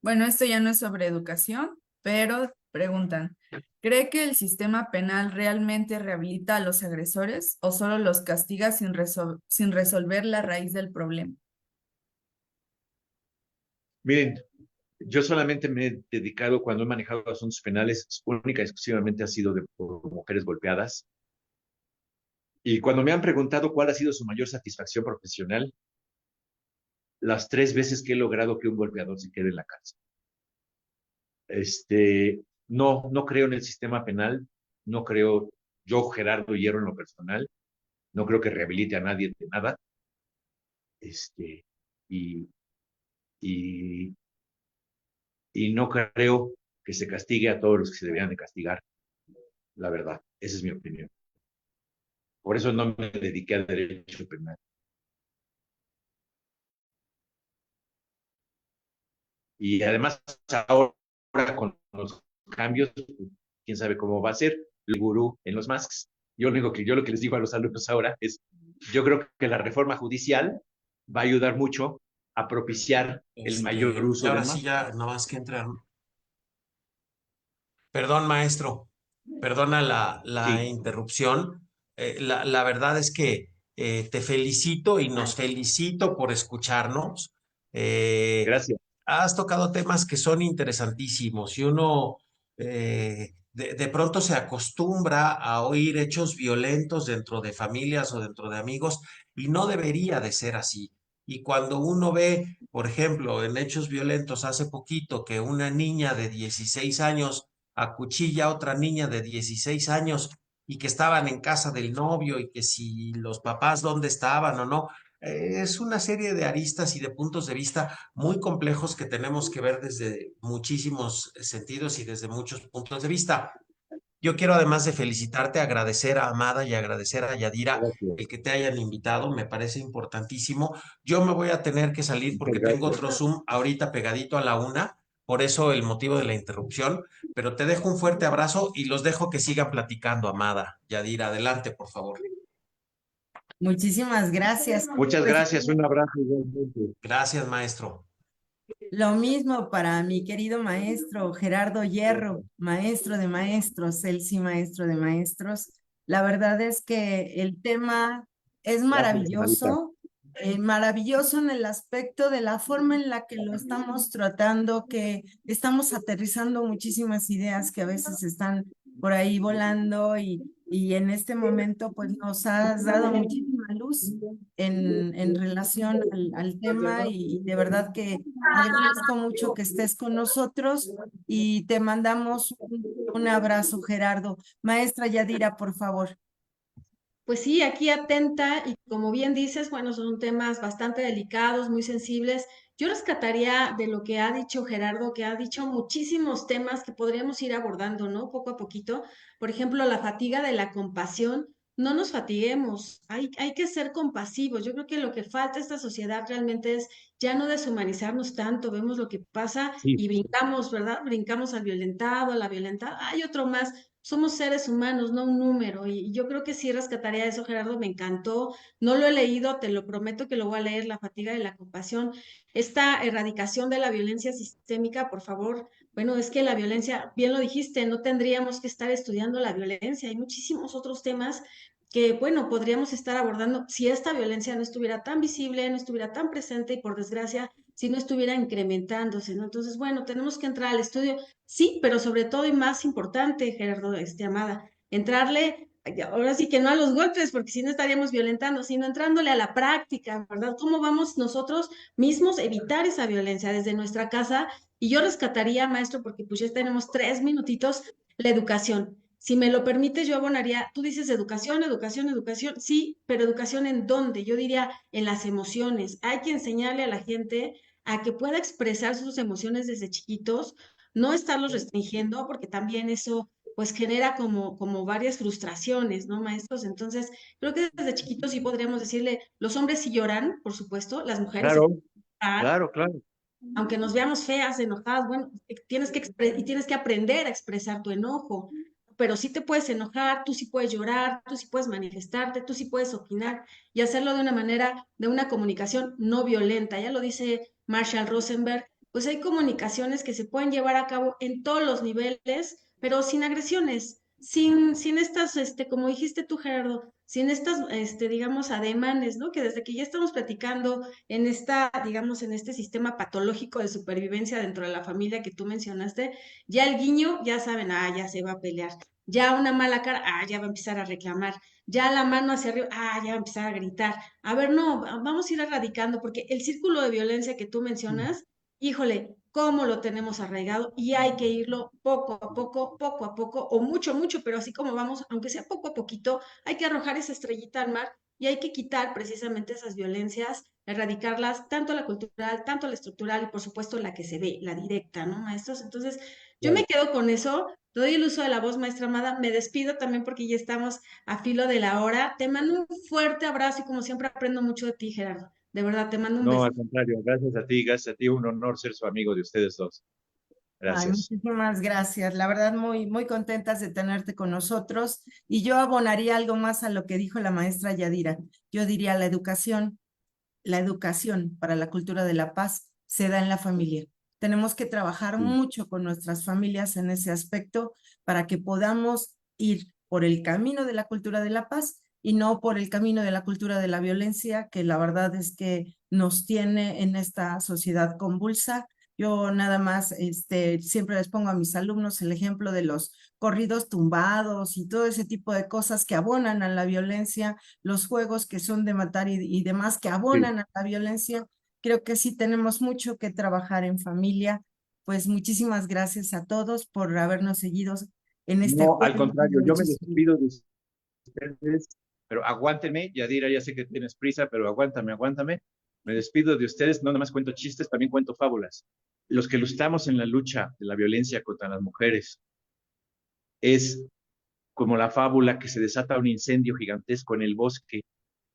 bueno, esto ya no es sobre educación, pero preguntan, ¿cree que el sistema penal realmente rehabilita a los agresores o solo los castiga sin resolver la raíz del problema? Miren, yo solamente me he dedicado, cuando he manejado asuntos penales, única y exclusivamente ha sido por mujeres golpeadas. Y cuando me han preguntado cuál ha sido su mayor satisfacción profesional, las 3 veces que he logrado que un golpeador se quede en la cárcel. No creo en el sistema penal, no creo, yo, Gerardo Hierro, en lo personal, no creo que rehabilite a nadie de nada. Y, y, y no creo que se castigue a todos los que se deberían de castigar, la verdad. Esa es mi opinión. Por eso no me dediqué al derecho penal. Y además, ahora con los cambios, quién sabe cómo va a ser el gurú en los masks. Yo lo que les digo a los alumnos ahora es, yo creo que la reforma judicial va a ayudar mucho a propiciar el mayor uso ahora de sí masks. ya no más que entrar. Perdón, maestro, perdona la Sí. interrupción. La verdad es que te felicito y nos felicito por escucharnos. Gracias. Has tocado temas que son interesantísimos y uno de pronto se acostumbra a oír hechos violentos dentro de familias o dentro de amigos y no debería de ser así. Y cuando uno ve, por ejemplo, en hechos violentos hace poquito que una niña de 16 años acuchilla a otra niña de 16 años y que estaban en casa del novio y que si los papás dónde estaban o no, es una serie de aristas y de puntos de vista muy complejos que tenemos que ver desde muchísimos sentidos y desde muchos puntos de vista. Yo quiero, además de felicitarte, agradecer a Amada y agradecer a Yadira Gracias. el que te hayan invitado, me parece importantísimo. Yo me voy a tener que salir Muchas porque tengo gracias. otro Zoom ahorita pegadito a la 1, por eso el motivo de la interrupción, pero te dejo un fuerte abrazo y los dejo que sigan platicando, Amada. Yadira, adelante, por favor. Muchísimas gracias. Muchas Pues, gracias. Un abrazo igualmente. Gracias, maestro. Lo mismo para mi querido maestro Gerardo Hierro, maestro de maestros, él sí maestro de maestros. La verdad es que el tema es Gracias, Amarita. maravilloso en el aspecto de la forma en la que lo estamos tratando, que estamos aterrizando muchísimas ideas que a veces están por ahí volando y en este momento pues nos has dado muchísima luz en relación al tema y de verdad que agradezco mucho que estés con nosotros y te mandamos un abrazo, Gerardo. Maestra Yadira, por favor. Pues sí, aquí atenta y como bien dices, bueno, son temas bastante delicados, muy sensibles. Yo rescataría de lo que ha dicho Gerardo, que ha dicho muchísimos temas que podríamos ir abordando, ¿no? Poco a poquito. Por ejemplo, la fatiga de la compasión. No nos fatiguemos, hay que ser compasivos. Yo creo que lo que falta a esta sociedad realmente es ya no deshumanizarnos tanto. Vemos lo que pasa Sí, y brincamos, ¿verdad? Brincamos al violentado, a la violentada. Hay otro más. Somos seres humanos, no un número. Y yo creo que sí rescataría eso, Gerardo, me encantó. No lo he leído, te lo prometo que lo voy a leer, La fatiga de la compasión. Esta erradicación de la violencia sistémica, por favor. Bueno, es que la violencia, bien lo dijiste, no tendríamos que estar estudiando la violencia. Hay muchísimos otros temas que, bueno, podríamos estar abordando si esta violencia no estuviera tan visible, no estuviera tan presente y por desgracia, si no estuviera incrementándose, ¿no? Entonces, bueno, tenemos que entrar al estudio. Sí, pero sobre todo y más importante, Gerardo, Amada, entrarle, ahora sí que no a los golpes, porque si no estaríamos violentando, sino entrándole a la práctica, ¿verdad? ¿Cómo vamos nosotros mismos a evitar esa violencia desde nuestra casa? Y yo rescataría, maestro, porque pues ya tenemos 3 minutitos, la educación. Si me lo permites, yo abonaría, tú dices educación, educación, educación, sí, pero educación ¿en dónde? Yo diría en las emociones. Hay que enseñarle a la gente a que pueda expresar sus emociones desde chiquitos, no estarlos restringiendo, porque también eso pues genera como varias frustraciones, ¿no, maestros? Entonces, creo que desde chiquitos sí podríamos decirle, los hombres sí lloran, por supuesto, las mujeres se claro, pueden llorar, claro, claro. aunque nos veamos feas, enojadas, bueno, y tienes que aprender a expresar tu enojo, pero sí te puedes enojar, tú sí puedes llorar, tú sí puedes manifestarte, tú sí puedes opinar y hacerlo de una manera, de una comunicación no violenta. Ya lo dice Marshall Rosenberg, pues hay comunicaciones que se pueden llevar a cabo en todos los niveles, pero sin agresiones, sin estas, como dijiste tú, Gerardo, sin estas, digamos, ademanes, ¿no? Que desde que ya estamos platicando en esta, digamos, en este sistema patológico de supervivencia dentro de la familia que tú mencionaste, ya el guiño, ya saben, ya se va a pelear. Ya una mala cara, ya va a empezar a reclamar. Ya la mano hacia arriba, ya va a empezar a gritar. A ver, no, vamos a ir erradicando, porque el círculo de violencia que tú mencionas, híjole, cómo lo tenemos arraigado y hay que irlo poco a poco, o mucho, mucho, pero así como vamos, aunque sea poco a poquito, hay que arrojar esa estrellita al mar y hay que quitar precisamente esas violencias, erradicarlas, tanto la cultural, tanto la estructural y por supuesto la que se ve, la directa, ¿no, maestros? Entonces, yo Claro. me quedo con eso, te doy el uso de la voz, maestra Amada, me despido también porque ya estamos a filo de la hora, te mando un fuerte abrazo y como siempre aprendo mucho de ti, Gerardo, de verdad, te mando un No, beso. al contrario, gracias a ti, un honor ser su amigo de ustedes dos. Ay, Gracias. muchísimas gracias. La verdad, muy, muy contentas de tenerte con nosotros. Y yo abonaría algo más a lo que dijo la maestra Yadira. Yo diría la educación para la cultura de la paz se da en la familia. Tenemos que trabajar Sí. mucho con nuestras familias en ese aspecto para que podamos ir por el camino de la cultura de la paz y no por el camino de la cultura de la violencia, que la verdad es que nos tiene en esta sociedad convulsa. Yo nada más, siempre les pongo a mis alumnos el ejemplo de los corridos tumbados y todo ese tipo de cosas que abonan a la violencia, los juegos que son de matar y demás que Sí. abonan a la violencia. Creo que sí tenemos mucho que trabajar en familia. Pues muchísimas gracias a todos por habernos seguido en este No, al jueves de contrario, yo me derechos civiles. despido de ustedes, pero aguántenme, Yadira, ya sé que tienes prisa, pero aguántame. Me despido de ustedes, no nada más cuento chistes, también cuento fábulas. Los que estamos en la lucha de la violencia contra las mujeres es como la fábula que se desata un incendio gigantesco en el bosque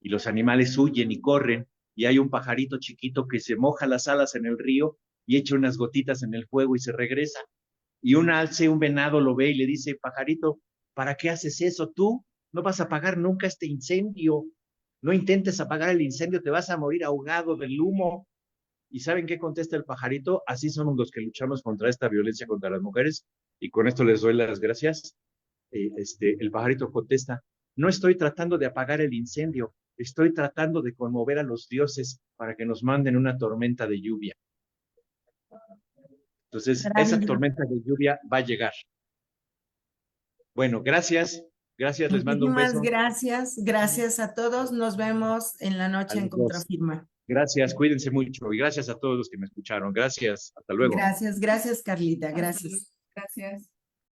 y los animales huyen y corren y hay un pajarito chiquito que se moja las alas en el río y echa unas gotitas en el fuego y se regresa. Y un alce, un venado lo ve y le dice, pajarito, ¿para qué haces eso tú? No vas a apagar nunca este incendio. No intentes apagar el incendio, te vas a morir ahogado del humo. ¿Y saben qué contesta el pajarito? Así somos los que luchamos contra esta violencia contra las mujeres. Y con esto les doy las gracias. El pajarito contesta, no estoy tratando de apagar el incendio, estoy tratando de conmover a los dioses para que nos manden una tormenta de lluvia. Entonces, esa tormenta de lluvia va a llegar. Bueno, gracias. Gracias, les mando un beso. Muchísimas gracias a todos. Nos vemos en la noche en Contrafirma. Gracias, cuídense mucho y gracias a todos los que me escucharon. Gracias, hasta luego. Gracias, Carlita, gracias. Gracias.